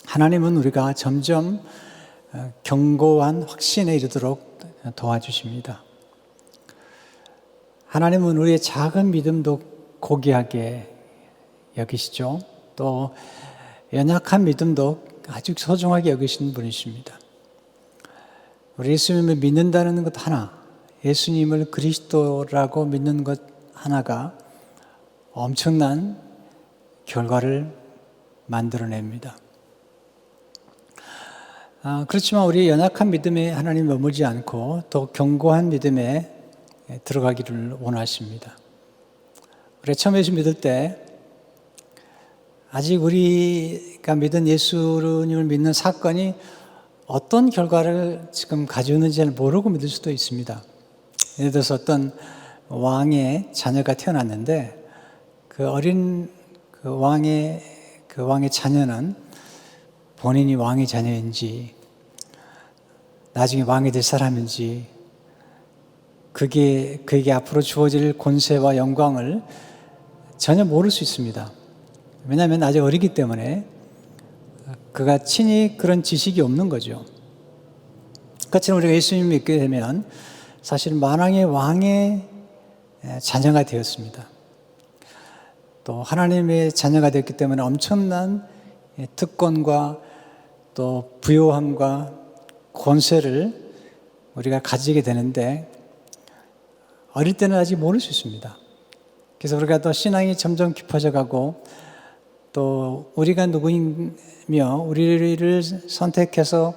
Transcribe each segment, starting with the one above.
하나님은 우리가 점점 견고한 확신에 이르도록 도와주십니다. 하나님은 우리의 작은 믿음도 고귀하게 여기시죠. 또 연약한 믿음도 아주 소중하게 여기시는 분이십니다. 우리 예수님을 믿는다는 것 하나, 예수님을 그리스도라고 믿는 것 하나가 엄청난 결과를 만들어냅니다. 그렇지만 우리 연약한 믿음에 하나님 머물지 않고 더 견고한 믿음에 들어가기를 원하십니다. 우리 처음 예수 믿을 때 아직 우리가 믿은 예수님을 믿는 사건이 어떤 결과를 지금 가져오는지 잘 모르고 믿을 수도 있습니다. 예를 들어서 어떤 왕의 자녀가 태어났는데 그 어린 왕의 자녀는 본인이 왕의 자녀인지 나중에 왕이 될 사람인지 그에게 앞으로 주어질 권세와 영광을 전혀 모를 수 있습니다. 왜냐하면 아직 어리기 때문에 그가 친히 그런 지식이 없는 거죠. 그처럼 우리가 예수님을 믿게 되면 사실 만왕의 왕의 자녀가 되었습니다. 또 하나님의 자녀가 되었기 때문에 엄청난 특권과 또 부요함과 권세를 우리가 가지게 되는데 어릴 때는 아직 모를 수 있습니다. 그래서 우리가 또 신앙이 점점 깊어져 가고 또 우리가 누구이며 우리를 선택해서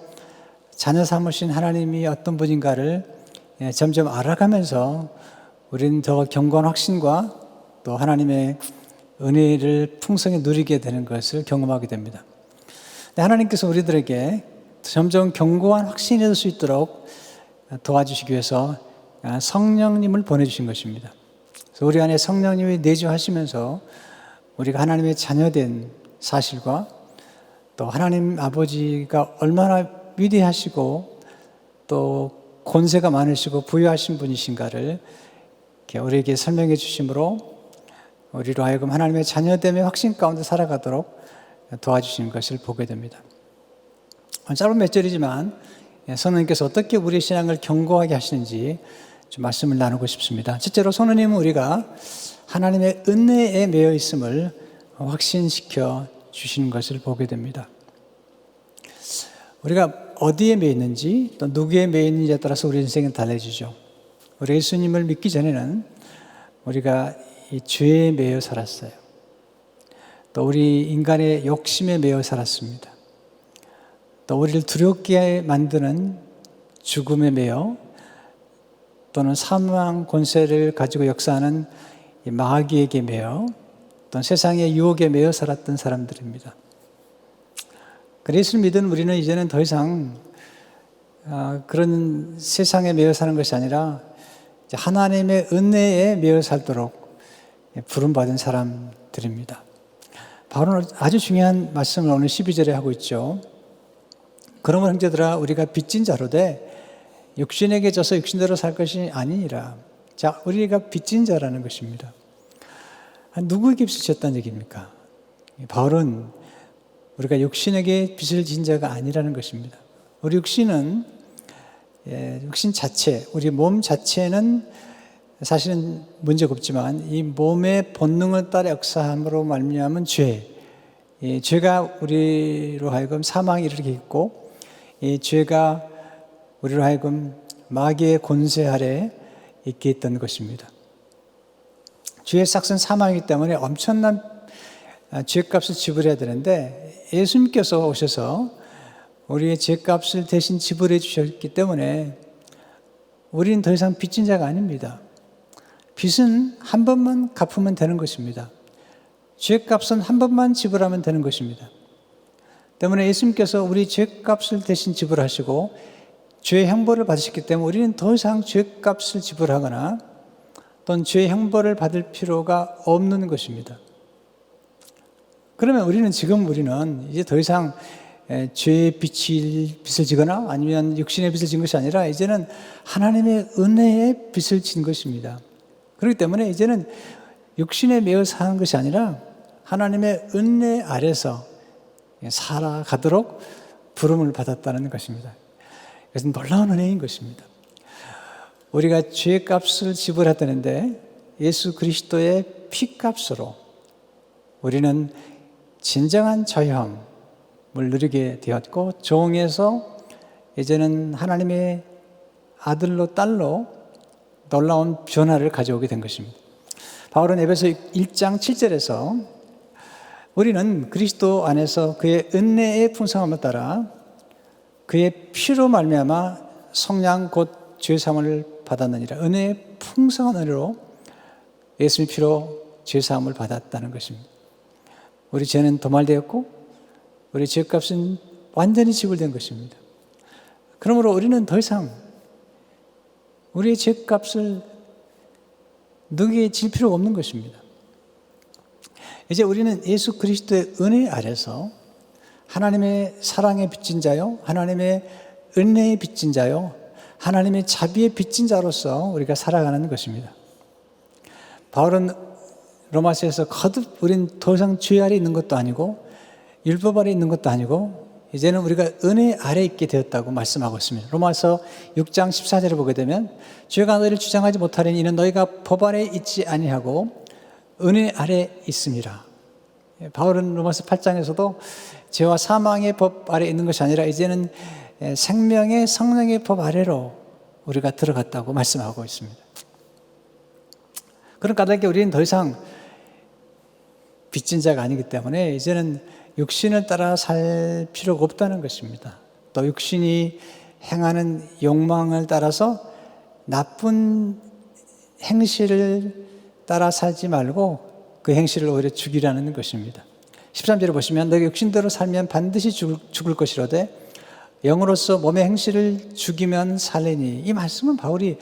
자녀 삼으신 하나님이 어떤 분인가를 점점 알아가면서 우리는 더 견고한 확신과 또 하나님의 은혜를 풍성히 누리게 되는 것을 경험하게 됩니다. 하나님께서 우리들에게 점점 견고한 확신이 될 수 있도록 도와주시기 위해서 성령님을 보내주신 것입니다. 그래서 우리 안에 성령님이 내주하시면서 우리가 하나님의 자녀된 사실과 또 하나님 아버지가 얼마나 위대하시고 또 권세가 많으시고 부유하신 분이신가를 우리에게 설명해 주심으로 우리로 하여금 하나님의 자녀됨의 확신 가운데 살아가도록 도와주시는 것을 보게 됩니다. 짧은 몇 절이지만 선생님께서 어떻게 우리의 신앙을 견고하게 하시는지 좀 말씀을 나누고 싶습니다. 첫째로 선생님은 우리가 하나님의 은혜에 매여 있음을 확신시켜 주시는 것을 보게 됩니다. 우리가 어디에 매여 있는지 또 누구에 매여 있는지에 따라서 우리 인생은 달라지죠. 우리 예수님을 믿기 전에는 우리가 이 죄에 매여 살았어요. 또 우리 인간의 욕심에 매여 살았습니다. 또 우리를 두렵게 만드는 죽음에 매여 또는 사망 권세를 가지고 역사하는 마귀에게 매여 또는 세상의 유혹에 매여 살았던 사람들입니다. 예수를 믿은 우리는 이제는 더 이상 그런 세상에 매여 사는 것이 아니라 하나님의 은혜에 매여 살도록 부름받은 사람들입니다. 바울은 아주 중요한 말씀을 오늘 12절에 하고 있죠. 그러므로 형제들아 우리가 빚진 자로 돼 육신에게 져서 육신대로 살 것이 아니니라. 자, 우리가 빚진 자라는 것입니다. 누구에게 빚을 졌다는 얘기입니까? 바울은 우리가 육신에게 빚을 진 자가 아니라는 것입니다. 우리 육신은 육신 자체, 우리 몸 자체는 사실은 문제가 없지만 이 몸의 본능을 따라 역사함으로 말미암은 죄가 우리로 하여금 사망에 이르게 했고 이 죄가 우리로 하여금 마귀의 권세 아래 있게 했던 것입니다. 죄의 삭은 사망이기 때문에 엄청난 죄값을 지불해야 되는데 예수님께서 오셔서 우리의 죄값을 대신 지불해 주셨기 때문에 우리는 더 이상 빚진 자가 아닙니다. 빚은 한 번만 갚으면 되는 것입니다. 죄값은 한 번만 지불하면 되는 것입니다. 때문에 예수님께서 우리 죄값을 대신 지불하시고 죄의 형벌을 받으셨기 때문에 우리는 더 이상 죄값을 지불하거나 또는 죄의 형벌을 받을 필요가 없는 것입니다. 그러면 우리는 이제 더 이상 죄의 빚을 지거나 아니면 육신의 빚을 진 것이 아니라 이제는 하나님의 은혜의 빚을 진 것입니다. 그렇기 때문에 이제는 육신에 매여 사는 것이 아니라 하나님의 은혜 아래서 살아가도록 부름을 받았다는 것입니다. 이것은 놀라운 은혜인 것입니다. 우리가 죄의 값을 지불했다는데 예수 그리스도의 피값으로 우리는 진정한 자유함을 누리게 되었고, 종에서 이제는 하나님의 아들로 딸로 놀라운 변화를 가져오게 된 것입니다. 바울은 에베소 1장 7절에서 우리는 그리스도 안에서 그의 은혜의 풍성함을 따라 그의 피로 말미암아 성량 곧 죄사함을 받았느니라. 은혜의 풍성한 은혜로 예수의 피로 죄사함을 받았다는 것입니다. 우리 죄는 도말되었고 우리 죄값은 완전히 지불된 것입니다. 그러므로 우리는 더 이상 우리의 죄값을 누구에게 질 필요가 없는 것입니다. 이제 우리는 예수 그리스도의 은혜 아래서 하나님의 사랑에 빚진 자요, 하나님의 은혜에 빚진 자요, 하나님의 자비에 빚진 자로서 우리가 살아가는 것입니다. 바울은 로마서에서 거듭 우린 더 이상 죄 아래 있는 것도 아니고 율법 아래 있는 것도 아니고 이제는 우리가 은혜 아래 있게 되었다고 말씀하고 있습니다. 로마서 6장 14절을 보게 되면 죄가 너희를 주장하지 못하려니 이는 너희가 법 아래 있지 아니하고 은혜 아래 있음이라. 바울은 로마서 8장에서도 죄와 사망의 법 아래 있는 것이 아니라 이제는 생명의 성령의 법 아래로 우리가 들어갔다고 말씀하고 있습니다. 그런 까닭에 우리는 더 이상 빚진 자가 아니기 때문에 이제는 육신을 따라 살 필요가 없다는 것입니다. 또 육신이 행하는 욕망을 따라서 나쁜 행실을 따라 살지 말고 그 행실을 오히려 죽이라는 것입니다. 13절을 보시면 너희 육신대로 살면 반드시 죽을 것이로되 영으로서 몸의 행실을 죽이면 살리니, 이 말씀은 바울이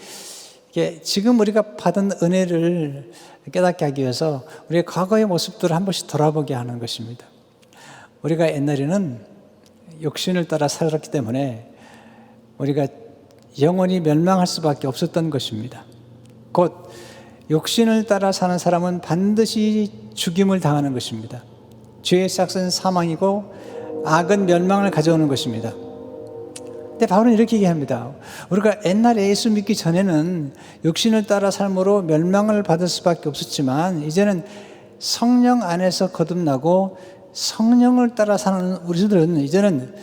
지금 우리가 받은 은혜를 깨닫게 하기 위해서 우리의 과거의 모습들을 한 번씩 돌아보게 하는 것입니다. 우리가 옛날에는 육신을 따라 살았기 때문에 우리가 영원히 멸망할 수밖에 없었던 것입니다. 곧 육신을 따라 사는 사람은 반드시 죽임을 당하는 것입니다. 죄의 싹은 사망이고 악은 멸망을 가져오는 것입니다. 근데 바울은 이렇게 얘기합니다. 우리가 옛날에 예수 믿기 전에는 육신을 따라 삶으로 멸망을 받을 수밖에 없었지만 이제는 성령 안에서 거듭나고 성령을 따라 사는 우리들은 이제는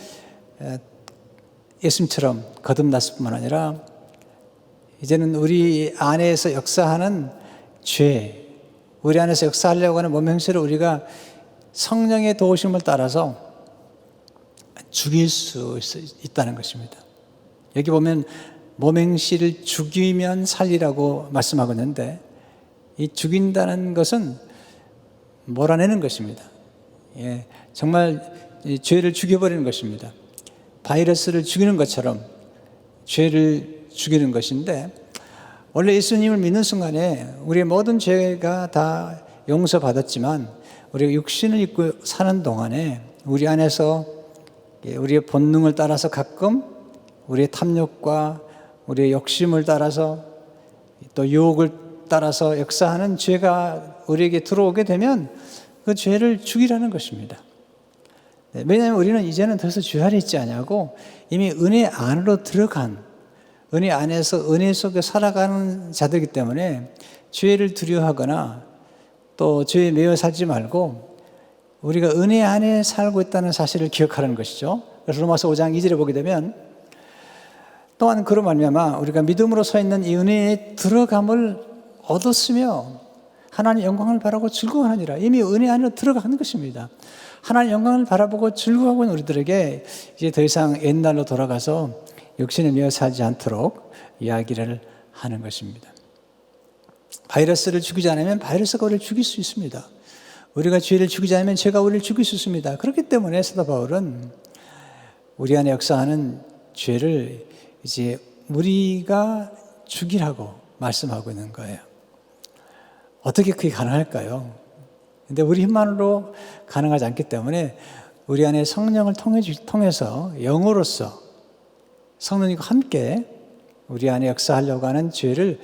예수님처럼 거듭났을 뿐만 아니라 이제는 우리 안에서 역사하는 죄, 우리 안에서 역사하려고 하는 몸 행실을 우리가 성령의 도우심을 따라서 죽일 수 있다는 것입니다. 여기 보면 몸 행실을 죽이면 살리라고 말씀하고 있는데 이 죽인다는 것은 몰아내는 것입니다. 정말 죄를 죽여버리는 것입니다. 바이러스를 죽이는 것처럼 죄를 죽이는 것인데, 원래 예수님을 믿는 순간에 우리의 모든 죄가 다 용서받았지만 우리가 육신을 입고 사는 동안에 우리 안에서 우리의 본능을 따라서 가끔 우리의 탐욕과 우리의 욕심을 따라서 또 유혹을 따라서 역사하는 죄가 우리에게 들어오게 되면 그 죄를 죽이라는 것입니다. 왜냐하면 우리는 이제는 더 이상 죄 아래 있지 않냐고 이미 은혜 안으로 들어간, 은혜 안에서 은혜 속에 살아가는 자들이기 때문에 죄를 두려워하거나 또 죄에 매여 살지 말고 우리가 은혜 안에 살고 있다는 사실을 기억하라는 것이죠. 그래서 로마서 5장 2절에 보게 되면 또한 그로 말미암아 우리가 믿음으로 서 있는 이 은혜에 들어감을 얻었으며 하나님의 영광을 바라고 즐거워하니라. 이미 은혜 안으로 들어가는 것입니다. 하나님의 영광을 바라보고 즐거워하고 있는 우리들에게 이제 더 이상 옛날로 돌아가서 육신에 매여 살지 않도록 이야기를 하는 것입니다. 바이러스를 죽이지 않으면 바이러스가 우리를 죽일 수 있습니다. 우리가 죄를 죽이지 않으면 죄가 우리를 죽일 수 있습니다. 그렇기 때문에 사도 바울은 우리 안에 역사하는 죄를 이제 우리가 죽이라고 말씀하고 있는 거예요. 어떻게 그게 가능할까요? 근데 우리 힘만으로 가능하지 않기 때문에 우리 안에 성령을 통해서 영으로서 성령님과 함께 우리 안에 역사하려고 하는 죄를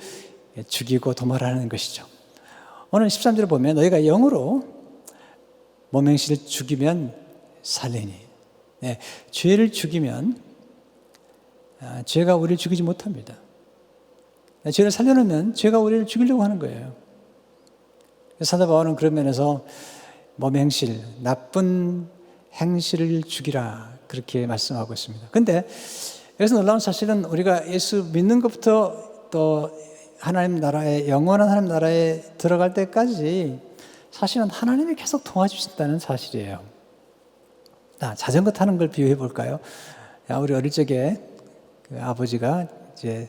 죽이고 도말하는 것이죠. 오늘 13절을 보면 너희가 영으로 몸 행실을 죽이면 살리니. 네, 죄를 죽이면 죄가 우리를 죽이지 못합니다. 죄를 살려놓으면 죄가 우리를 죽이려고 하는 거예요. 사도 바울은 그런 면에서 몸의 행실, 나쁜 행실을 죽이라 그렇게 말씀하고 있습니다. 그런데 여기서 놀라운 사실은 우리가 예수 믿는 것부터 또 하나님 나라에, 영원한 하나님 나라에 들어갈 때까지 사실은 하나님이 계속 도와주신다는 사실이에요. 자전거 타는 걸 비유해 볼까요? 우리 어릴 적에 그 아버지가 이제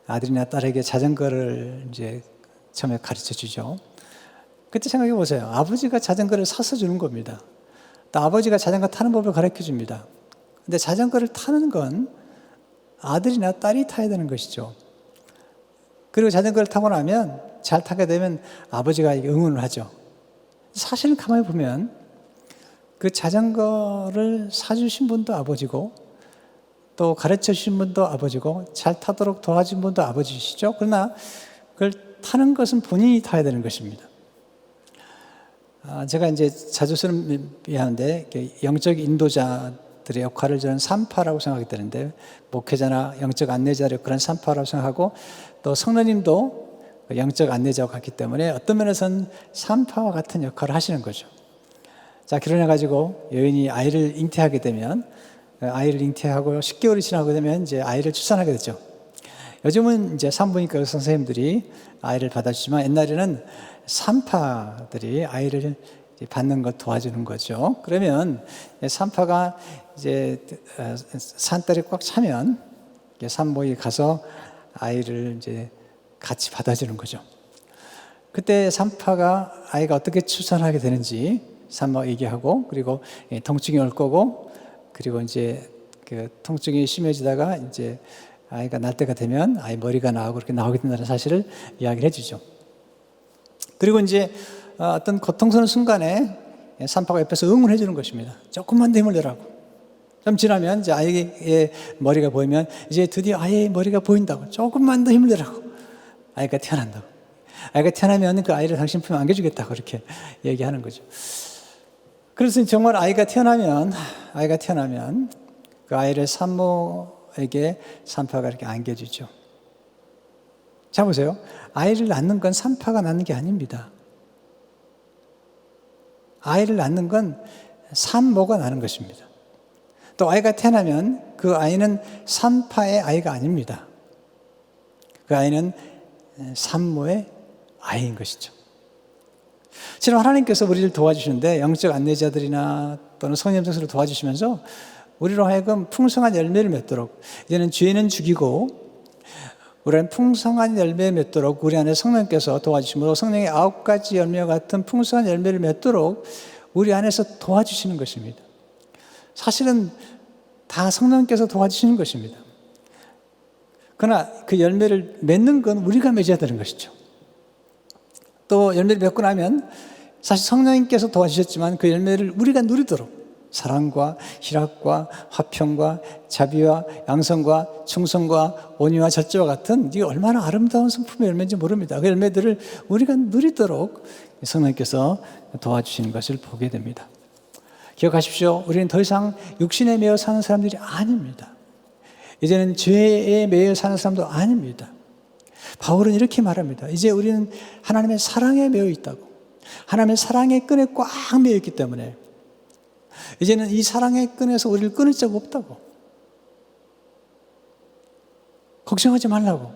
아들이나 딸에게 자전거를 이제 처음에 가르쳐 주죠. 그때 생각해 보세요. 아버지가 자전거를 사서 주는 겁니다. 또 아버지가 자전거 타는 법을 가르쳐 줍니다. 근데 자전거를 타는 건 아들이나 딸이 타야 되는 것이죠. 그리고 자전거를 타고 나면, 잘 타게 되면 아버지가 응원을 하죠. 사실은 가만히 보면 그 자전거를 사주신 분도 아버지고, 또 가르쳐 주신 분도 아버지고, 잘 타도록 도와준 분도 아버지시죠. 그러나 그걸 타는 것은 본인이 타야 되는 것입니다. 제가 이제 자주 쓰는 비하인데, 영적 인도자들의 역할을 저는 산파라고 생각이 되는데, 목회자나 영적 안내자의 그런 산파라고 생각하고, 또 성도님도 영적 안내자와 같기 때문에 어떤 면에서는 산파와 같은 역할을 하시는 거죠. 자, 결혼해가지고 여인이 아이를 잉태하게 되면, 아이를 잉태하고 10개월이 지나게 되면 이제 아이를 출산하게 되죠. 요즘은 이제 산부인과 선생님들이 아이를 받아주지만, 옛날에는 산파들이 아이를 받는 걸 도와주는 거죠. 그러면 산파가 이제 산딸이 꽉 차면 산모에 가서 아이를 이제 같이 받아주는 거죠. 그때 산파가 아이가 어떻게 출산하게 되는지 산모가 얘기하고, 그리고 통증이 올 거고, 그리고 이제 그 통증이 심해지다가 이제 아이가 날 때가 되면 아이 머리가 나오고 그렇게 나오게 된다는 사실을 이야기를 해주죠. 그리고 이제 어떤 고통스러운 순간에 산파가 옆에서 응원해 주는 것입니다. 조금만 더 힘을 내라고. 좀 지나면 이제 아이의 머리가 보이면 이제 드디어 아이의 머리가 보인다고. 조금만 더 힘을 내라고. 아이가 태어난다고. 아이가 태어나면 그 아이를 당신 품에 안겨주겠다고 그렇게 얘기하는 거죠. 그래서 정말 아이가 태어나면 그 아이를 산모에게 산파가 이렇게 안겨주죠. 자, 보세요. 아이를 낳는 건 산파가 낳는 게 아닙니다. 아이를 낳는 건 산모가 낳는 것입니다. 또 아이가 태어나면 그 아이는 산파의 아이가 아닙니다. 그 아이는 산모의 아이인 것이죠. 지금 하나님께서 우리를 도와주시는데, 영적 안내자들이나 또는 성령 등수를 도와주시면서 우리로 하여금 풍성한 열매를 맺도록, 이제는 죄는 죽이고 우리는 풍성한 열매를 맺도록 우리 안에 성령께서 도와주심으로 성령의 9가지 열매와 같은 풍성한 열매를 맺도록 우리 안에서 도와주시는 것입니다. 사실은 다 성령께서 도와주시는 것입니다. 그러나 그 열매를 맺는 건 우리가 맺어야 되는 것이죠. 또 열매를 맺고 나면 사실 성령님께서 도와주셨지만 그 열매를 우리가 누리도록 사랑과 희락과 화평과 자비와 양성과 충성과 온유와 절제와 같은, 이게 얼마나 아름다운 성품의 열매인지 모릅니다. 그 열매들을 우리가 누리도록 성령님께서 도와주시는 것을 보게 됩니다. 기억하십시오. 우리는 더 이상 육신에 매여 사는 사람들이 아닙니다. 이제는 죄에 매여 사는 사람도 아닙니다. 바울은 이렇게 말합니다. 이제 우리는 하나님의 사랑에 매여 있다고. 하나님의 사랑의 끈에 꽉 매여 있기 때문에 이제는 이 사랑의 끈에서 우리를 끊을 자가 없다고. 걱정하지 말라고.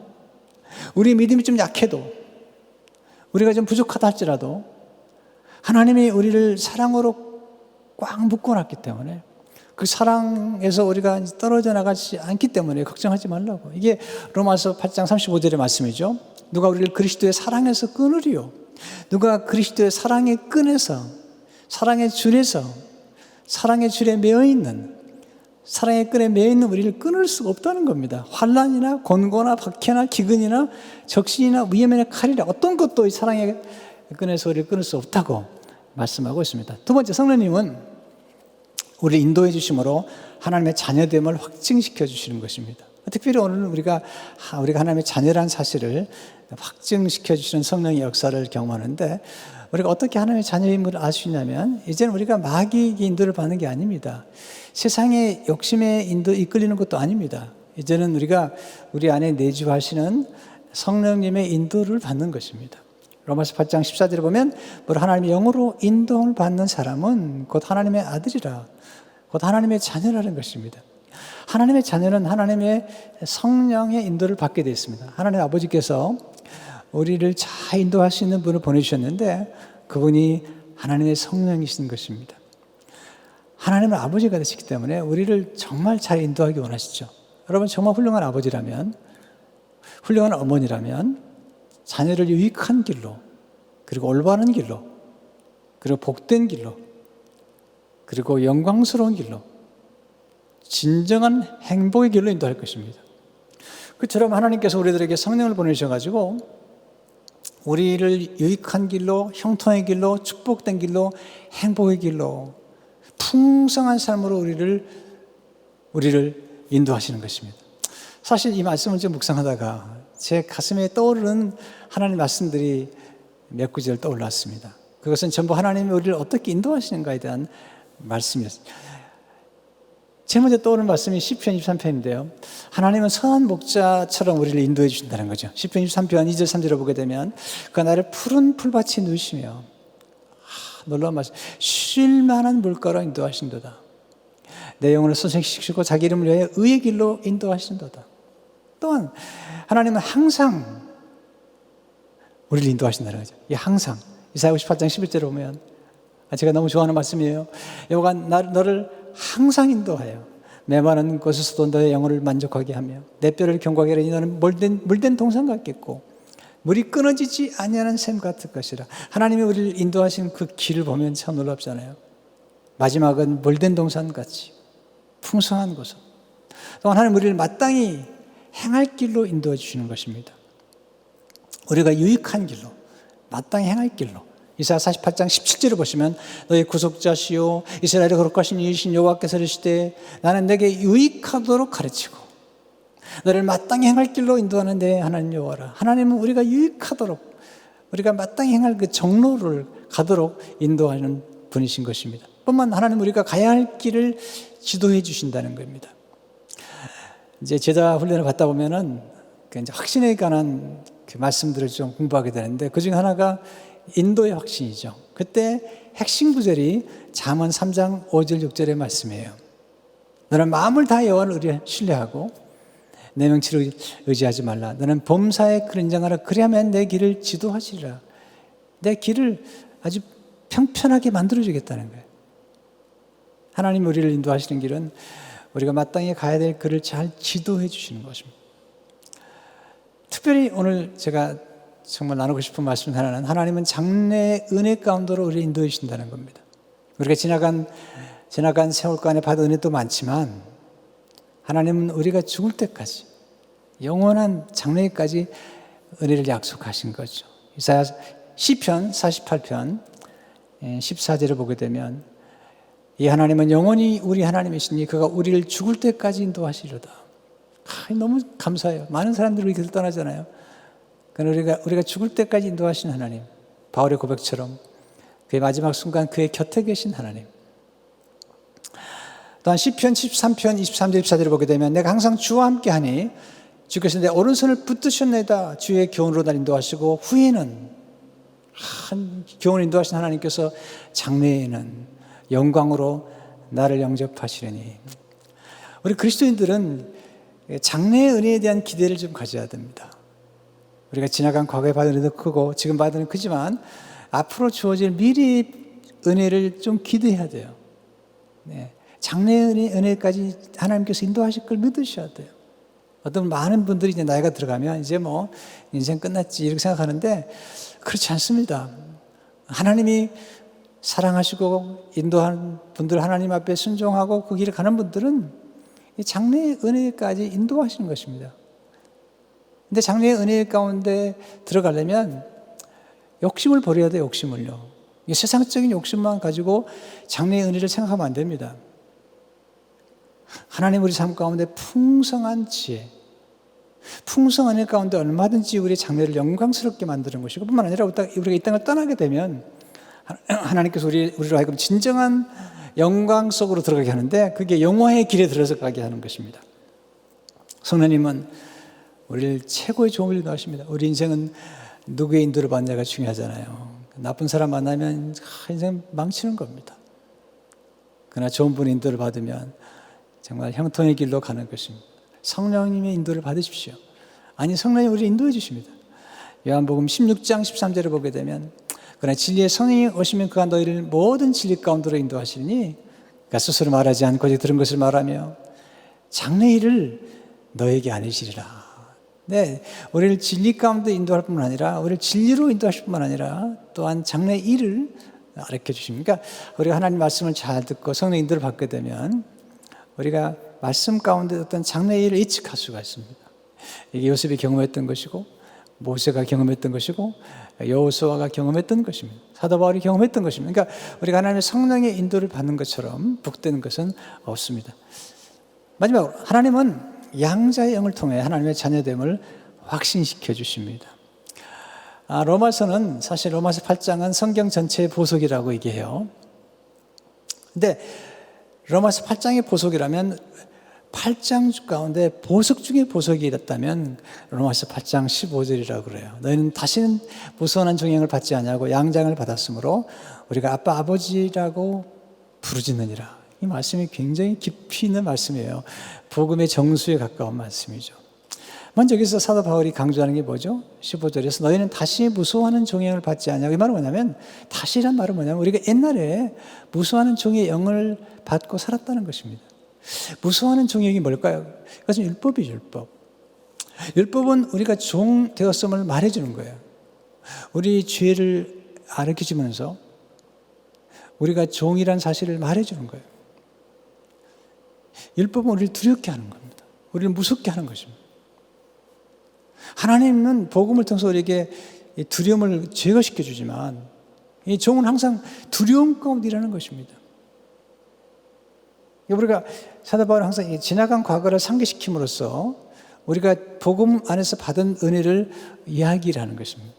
우리 믿음이 좀 약해도, 우리가 좀 부족하다 할지라도 하나님이 우리를 사랑으로 꽉 묶어놨기 때문에, 그 사랑에서 우리가 떨어져 나가지 않기 때문에 걱정하지 말라고. 이게 로마서 8장 35절의 말씀이죠. 누가 우리를 그리스도의 사랑에서 끊으리요. 누가 그리스도의 사랑의 끈에서, 사랑의 줄에서, 사랑의 줄에 매여있는, 사랑의 끈에 매여있는 우리를 끊을 수가 없다는 겁니다. 환난이나 곤고나 박해나 기근이나 적신이나 위험이나 칼이나 어떤 것도 이 사랑의 끈에서 우리를 끊을 수 없다고 말씀하고 있습니다. 두 번째, 성령님은 우리를 인도해 주심으로 하나님의 자녀됨을 확증시켜 주시는 것입니다. 특별히 오늘 우리가 하나님의 자녀라는 사실을 확증시켜 주시는 성령의 역사를 경험하는데, 우리가 어떻게 하나님의 자녀임을 알 수 있냐면, 이제는 우리가 마귀의 인도를 받는 게 아닙니다. 세상의 욕심에 이끌리는 것도 아닙니다. 이제는 우리가 우리 안에 내주하시는 성령님의 인도를 받는 것입니다. 로마서 8장 14절에 보면, 하나님의 영으로 인도를 받는 사람은 곧 하나님의 아들이라, 곧 하나님의 자녀라는 것입니다. 하나님의 자녀는 하나님의 성령의 인도를 받게 되어 있습니다. 하나님 아버지께서 우리를 잘 인도할 수 있는 분을 보내주셨는데, 그분이 하나님의 성령이신 것입니다. 하나님은 아버지가 되시기 때문에 우리를 정말 잘 인도하기 원하시죠. 여러분, 정말 훌륭한 아버지라면, 훌륭한 어머니라면 자녀를 유익한 길로, 그리고 올바른 길로, 그리고 복된 길로, 그리고 영광스러운 길로, 진정한 행복의 길로 인도할 것입니다. 그처럼 하나님께서 우리들에게 성령을 보내셔가지고 우리를 유익한 길로, 형통의 길로, 축복된 길로, 행복의 길로, 풍성한 삶으로 우리를 인도하시는 것입니다. 사실 이 말씀을 좀 묵상하다가 제 가슴에 떠오르는 하나님 말씀들이 몇 구절 떠올랐습니다. 그것은 전부 하나님이 우리를 어떻게 인도하시는가에 대한 말씀이었습니다. 제일 먼저 떠오르는 말씀이 시편 23편인데요. 하나님은 선한 목자처럼 우리를 인도해 주신다는 거죠. 시편 23편 2절 3절을 보게 되면, 그가 나를 푸른 풀밭에 누시며, 놀라운 말씀, 쉴 만한 물가로 인도하신도다. 내 영혼을 소생시키시고 자기 이름을 위하여 의의 길로 인도하신도다. 또한 하나님은 항상 우리를 인도하신다는 거죠. 이 항상. 이사야 58장 11절에 보면, 제가 너무 좋아하는 말씀이에요. 여호와가 너를 항상 인도하여 메마른 곳에서도 너의 영혼을 만족하게 하며 내 뼈를 경고하게 하리니 너는 물된 동산 같겠고 물이 끊어지지 아니하는 샘 같을 것이라. 하나님이 우리를 인도하신 그 길을 보면 참 놀랍잖아요. 마지막은 물된 동산같이 풍성한 곳. 또 하나님 우리를 마땅히 행할 길로 인도해 주시는 것입니다. 우리가 유익한 길로, 마땅히 행할 길로. 이사야 48장 17절을 보시면, 너의 구속자시요 이스라엘의 거룩하신 이이신 여호와께서 이르시되 나는 내게 유익하도록 가르치고 너를 마땅히 행할 길로 인도하는 내 하나님 여호와라. 하나님은 우리가 유익하도록, 우리가 마땅히 행할 그 정로를 가도록 인도하는 분이신 것입니다. 뿐만 하나님 우리가 가야 할 길을 지도해 주신다는 겁니다. 이제 제자 훈련을 받다 보면은 이제 확신에 관한 그 말씀들을 좀 공부하게 되는데, 그 중에 하나가 인도의 확신이죠. 그때 핵심 구절이 잠언 3장 5절 6절의 말씀이에요. 너는 마음을 다해 여호와를 신뢰하고 내 명치를 의지하지 말라. 너는 범사에 그린장하라. 그리하면 내 길을 지도하시리라. 내 길을 아주 평편하게 만들어주겠다는 거예요. 하나님 우리를 인도하시는 길은 우리가 마땅히 가야 될 길을 잘 지도해 주시는 것입니다. 특별히 오늘 제가 정말 나누고 싶은 말씀 하나는, 하나님은 장래의 은혜 가운데로 우리를 인도해 주신다는 겁니다. 우리가 지나간 세월간 안에 받은 은혜도 많지만, 하나님은 우리가 죽을 때까지 영원한 장래까지 은혜를 약속하신 거죠. 이사야 시편 48편 14절을 보게 되면, 이 하나님은 영원히 우리 하나님이시니 그가 우리를 죽을 때까지 인도하시리로다. 너무 감사해요. 많은 사람들이 우리 곁을 떠나잖아요. 그러니까 우리가 죽을 때까지 인도하신 하나님, 바울의 고백처럼 그의 마지막 순간 그의 곁에 계신 하나님. 또한 시편 13편 23절 24절을 보게 되면, 내가 항상 주와 함께하니 주께서 내 오른손을 붙드셨나이다. 주의 교훈으로 날 인도하시고 후에는, 교훈을 인도하신 하나님께서 장래에는 영광으로 나를 영접하시려니. 우리 그리스도인들은 장래의 은혜에 대한 기대를 좀 가져야 됩니다. 우리가 지나간 과거에 받은 은혜도 크고 지금 받은 은혜도 크지만, 앞으로 주어질 미래의 은혜를 좀 기대해야 돼요. 네. 장래의 은혜까지 하나님께서 인도하실 걸 믿으셔야 돼요. 어떤 많은 분들이 이제 나이가 들어가면 이제 뭐 인생 끝났지 이렇게 생각하는데, 그렇지 않습니다. 하나님이 사랑하시고 인도하는 분들, 하나님 앞에 순종하고 그 길을 가는 분들은 이 장래의 은혜까지 인도하시는 것입니다. 근데 장래의 은혜 가운데 들어가려면 욕심을 버려야 돼요. 욕심을요. 세상적인 욕심만 가지고 장래의 은혜를 생각하면 안 됩니다. 하나님 우리 삶 가운데 풍성한 지혜, 풍성한 일 가운데 얼마든지 우리 장래를 영광스럽게 만드는 것이고, 뿐만 아니라 우리가 이 땅을 떠나게 되면 하나님께서 우리로 하여금 진정한 영광 속으로 들어가게 하는데, 그게 영화의 길에 들어서 가게 하는 것입니다. 성령님은 우리를 최고의 도움을 인도하십니다. 우리 인생은 누구의 인도를 받느냐가 중요하잖아요. 나쁜 사람 만나면 인생 망치는 겁니다. 그러나 좋은 분의 인도를 받으면 정말 형통의 길로 가는 것입니다. 성령님의 인도를 받으십시오. 아니, 성령이 우리를 인도해 주십니다. 요한복음 16장 13절을 보게 되면, 그러나 진리의 성령이 오시면 그가 너희를 모든 진리 가운데로 인도하시리니, 그가 스스로 말하지 않고 오직 들은 것을 말하며 장래 일을 너에게 알리시리라. 네, 우리를 진리 가운데 인도할 뿐만 아니라, 우리를 진리로 인도하실 뿐만 아니라 또한 장래 일을 가르쳐 주십니다. 그러니까 우리가 하나님 말씀을 잘 듣고 성령 인도를 받게 되면 우리가 말씀 가운데 어떤 장래 일을 예측할 수가 있습니다. 이게 요셉이 경험했던 것이고, 모세가 경험했던 것이고, 여호수아가 경험했던 것입니다. 사도 바울이 경험했던 것입니다. 그러니까 우리가 하나님의 성령의 인도를 받는 것처럼 북되는 것은 없습니다. 마지막으로 하나님은 양자의 영을 통해 하나님의 자녀됨을 확신시켜 주십니다. 로마서는 사실 로마서 8장은 성경 전체의 보석이라고 얘기해요. 근데 로마서 8장의 보석이라면 8장 가운데 보석 중에 보석이 있다면 로마서 8장 15절이라고 그래요. 너희는 다시는 무서워하는 종행을 받지 아니하고 양장을 받았으므로 우리가 아빠 아버지라고 부르짖느니라. 이 말씀이 굉장히 깊이 있는 말씀이에요. 복음의 정수에 가까운 말씀이죠. 먼저 여기서 사도 바울이 강조하는 게 뭐죠? 15절에서 너희는 다시 무서워하는 종행을 받지 아니하고, 이 말은 뭐냐면, 다시란 말은 뭐냐면 우리가 옛날에 무서워하는 종의 영을 받고 살았다는 것입니다. 무서워하는 종이 뭘까요? 그것은 율법이죠, 율법. 율법은 우리가 종 되었음을 말해주는 거예요. 우리 죄를 가르쳐주면서 우리가 종이란 사실을 말해주는 거예요. 율법은 우리를 두렵게 하는 겁니다. 우리를 무섭게 하는 것입니다. 하나님은 복음을 통해서 우리에게 두려움을 제거시켜 주지만, 이 종은 항상 두려움 가운데 일하는 것입니다. 우리가 사도 바울은 항상 지나간 과거를 상기시킴으로써 우리가 복음 안에서 받은 은혜를 이야기를 하는 것입니다.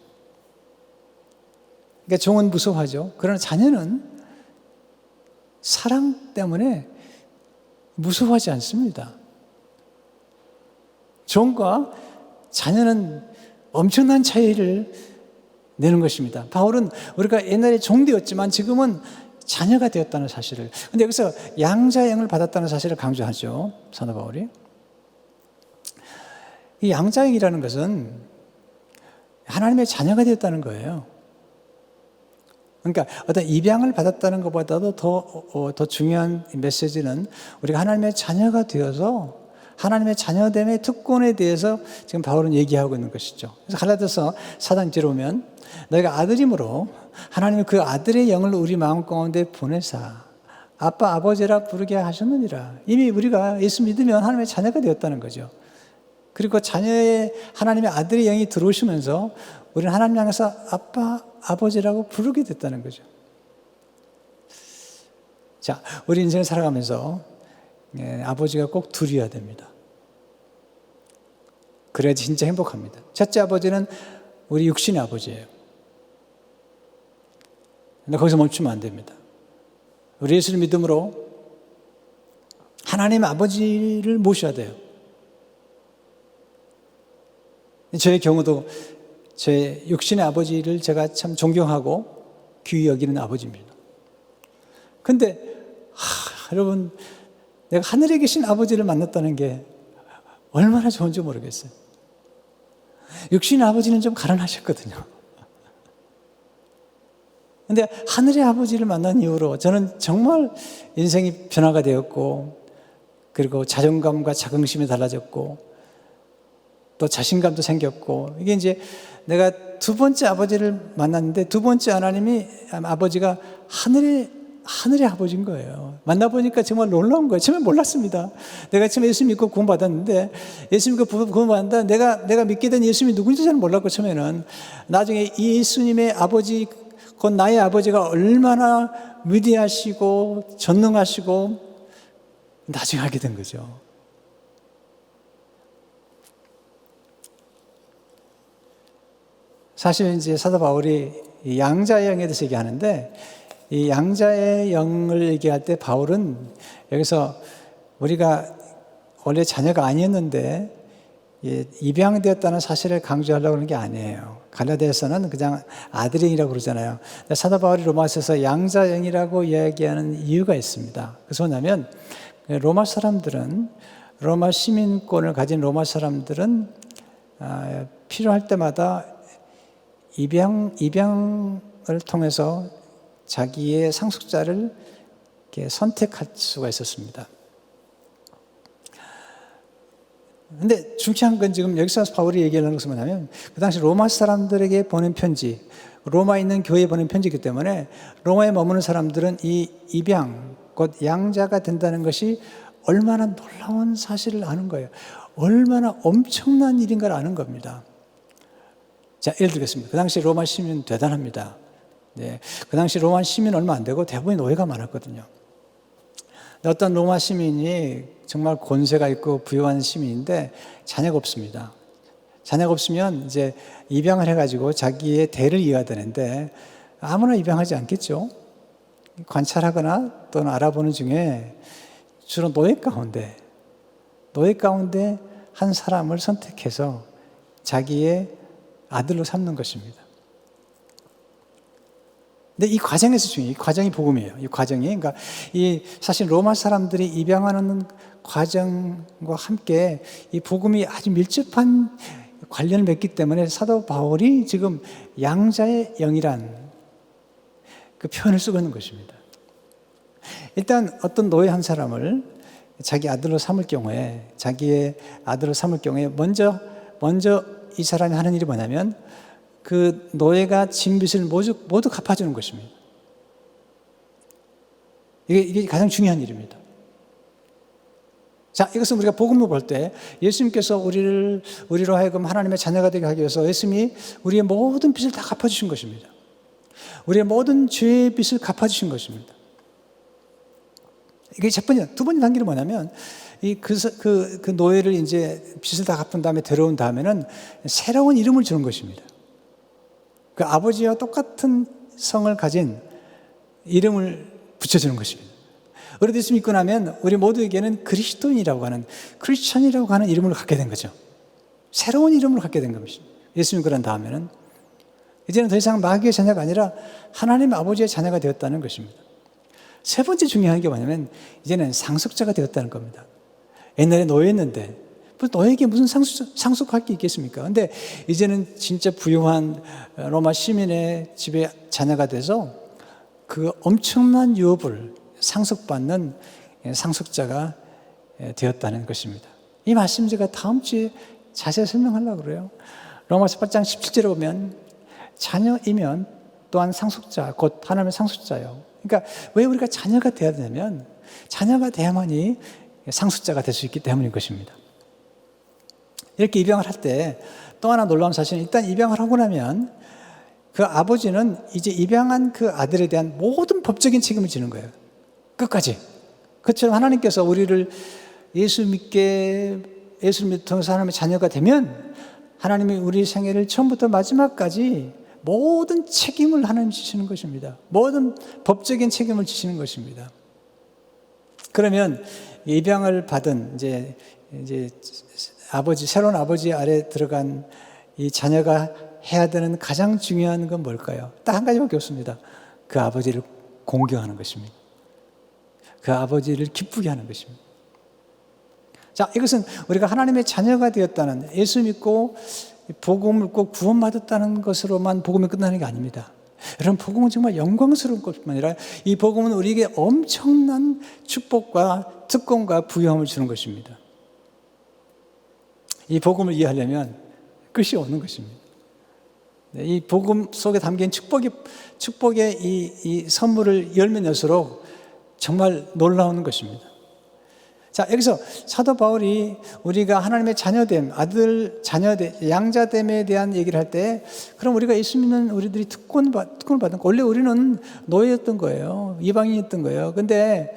그러니까 종은 무서워하죠. 그러나 자녀는 사랑 때문에 무서워하지 않습니다. 종과 자녀는 엄청난 차이를 내는 것입니다. 바울은 우리가 옛날에 종되었지만 지금은 자녀가 되었다는 사실을, 근데 여기서 양자의 영을 받았다는 사실을 강조하죠, 사도 바울이. 이 양자의 영이라는 것은 하나님의 자녀가 되었다는 거예요. 그러니까 어떤 입양을 받았다는 것보다도 더 중요한 메시지는 우리가 하나님의 자녀가 되어서 하나님의 자녀됨의 특권에 대해서 지금 바울은 얘기하고 있는 것이죠. 그래서 갈라디아서 4장째로 오면 너희가 아들이므로 하나님은 그 아들의 영을 우리 마음 가운데 보내사 아빠 아버지라 부르게 하셨느니라. 이미 우리가 예수 믿으면 하나님의 자녀가 되었다는 거죠. 그리고 자녀의 하나님의 아들의 영이 들어오시면서 우리는 하나님 향해서 아빠 아버지라고 부르게 됐다는 거죠. 자, 우리 인생을 살아가면서 아버지가 꼭 둘이어야 됩니다. 그래야지 진짜 행복합니다. 첫째 아버지는 우리 육신의 아버지예요. 근데 거기서 멈추면 안 됩니다. 우리 예수를 믿음으로 하나님 아버지를 모셔야 돼요. 저의 경우도 제 육신의 아버지를 제가 참 존경하고 귀히 여기는 아버지입니다. 근데 여러분, 내가 하늘에 계신 아버지를 만났다는 게 얼마나 좋은지 모르겠어요. 육신의 아버지는 좀 가난하셨거든요. 근데 하늘의 아버지를 만난 이후로 저는 정말 인생이 변화가 되었고, 그리고 자존감과 자긍심이 달라졌고, 또 자신감도 생겼고, 이게 이제 내가 두 번째 아버지를 만났는데 두 번째 하나님이 아버지가 하늘의 아버지인 거예요. 만나보니까 정말 놀라운 거예요. 처음에 몰랐습니다. 내가 처음에 예수 믿고 구원받았는데, 예수 믿고 구원받았는데 내가 믿게 된 예수님이 누군지 잘 몰랐고, 처음에는. 나중에 이 예수님의 아버지, 곧 나의 아버지가 얼마나 위대하시고 전능하시고 나중에 알게 된 거죠. 사실 이제 사도 바울이 이 양자의 영에 대해서 얘기하는데, 이 양자의 영을 얘기할 때 바울은 여기서 우리가 원래 자녀가 아니었는데 입양되었다는 사실을 강조하려고 하는 게 아니에요. 갈라디아서는 그냥 아들이라고 그러잖아요. 사도 바울이 로마서에서 양자영이라고 이야기하는 이유가 있습니다. 그래서 뭐냐면 로마 사람들은, 로마 시민권을 가진 로마 사람들은 필요할 때마다 입양을 통해서 자기의 상속자를 이렇게 선택할 수가 있었습니다. 근데 중요한 건 지금 여기서 바울이 얘기하는 것은 뭐냐면, 그 당시 로마 사람들에게 보낸 편지, 로마에 있는 교회에 보낸 편지이기 때문에 로마에 머무는 사람들은 이 입양, 곧 양자가 된다는 것이 얼마나 놀라운 사실을 아는 거예요. 얼마나 엄청난 일인가를 아는 겁니다. 자, 예를 들겠습니다. 그 당시 로마 시민 대단합니다. 네, 그 당시 로마 시민 얼마 안 되고 대부분이 노예가 많았거든요. 어떤 로마 시민이 정말 권세가 있고 부유한 시민인데 자녀가 없습니다. 자녀가 없으면 이제 입양을 해가지고 자기의 대를 이어야 되는데 아무나 입양하지 않겠죠. 관찰하거나 또는 알아보는 중에 주로 노예 가운데 한 사람을 선택해서 자기의 아들로 삼는 것입니다. 근데 이 과정에서 중요해요. 이 과정이 복음이에요. 이 과정이. 그러니까 사실 로마 사람들이 입양하는 과정과 함께 이 복음이 아주 밀접한 관련을 맺기 때문에 사도 바울이 지금 양자의 영이란 그 표현을 쓰고 있는 것입니다. 일단 어떤 노예 한 사람을 자기 아들로 삼을 경우에, 먼저 이 사람이 하는 일이 뭐냐면 그 노예가 진 빚을 모두 갚아주는 것입니다. 이게 가장 중요한 일입니다. 자, 이것은 우리가 복음을 볼 때 예수님께서 우리로 하여금 하나님의 자녀가 되게 하기 위해서 예수님이 우리의 모든 빚을 다 갚아주신 것입니다. 우리의 모든 죄의 빚을 갚아주신 것입니다. 이게 첫 번째. 두 번째 단계는 뭐냐면 그 노예를 이제 빚을 다 갚은 다음에 데려온 다음에는 새로운 이름을 주는 것입니다. 그 아버지와 똑같은 성을 가진 이름을 붙여주는 것입니다. 그래도 예수 믿고 나면 우리 모두에게는 그리스도인이라고 하는, 크리스천이라고 하는 이름을 갖게 된 거죠. 새로운 이름을 갖게 된 겁니다. 예수 믿고 난 다음에는 이제는 더 이상 마귀의 자녀가 아니라 하나님 아버지의 자녀가 되었다는 것입니다. 세 번째 중요한 게 뭐냐면 이제는 상속자가 되었다는 겁니다. 옛날에 노예였는데 노예에게 무슨 상속할 게 있겠습니까? 근데 이제는 진짜 부유한 로마 시민의 집에 자녀가 돼서 그 엄청난 유업을 상속받는 상속자가 되었다는 것입니다. 이 말씀 제가 다음 주에 자세히 설명하려고 그래요. 로마서 8장 17절에 보면 자녀이면 또한 상속자, 곧 하나님의 상속자요. 그러니까 왜 우리가 자녀가 되어야 되냐면 자녀가 돼야만이 상속자가 될 수 있기 때문인 것입니다. 이렇게 입양을 할 때 또 하나 놀라운 사실은 일단 입양을 하고 나면 그 아버지는 이제 입양한 그 아들에 대한 모든 법적인 책임을 지는 거예요. 끝까지. 그처럼 하나님께서 우리를 예수를 통해서 하나님의 자녀가 되면 하나님이 우리 생애를 처음부터 마지막까지 모든 책임을 하나님 지시는 것입니다. 모든 법적인 책임을 지시는 것입니다. 그러면 입양을 받은 이제 새로운 아버지 아래 들어간 이 자녀가 해야 되는 가장 중요한 건 뭘까요? 딱 한 가지밖에 없습니다. 그 아버지를 공경하는 것입니다. 그 아버지를 기쁘게 하는 것입니다. 자, 이것은 우리가 하나님의 자녀가 되었다는, 예수 믿고 복음을 믿고 구원받았다는 것으로만 복음이 끝나는 게 아닙니다. 여러분, 복음은 정말 영광스러운 것뿐만 아니라 이 복음은 우리에게 엄청난 축복과 특권과 부유함을 주는 것입니다. 이 복음을 이해하려면 끝이 없는 것입니다. 이 복음 속에 담긴 축복의 이 선물을 열면 열수록 정말 놀라운 것입니다. 자, 여기서 사도 바울이 우리가 하나님의 자녀됨, 자녀됨, 양자됨에 대한 얘기를 할 때, 그럼 우리가 예수 믿는 우리들이 특권을 받은 거, 원래 우리는 노예였던 거예요. 이방인이었던 거예요. 근데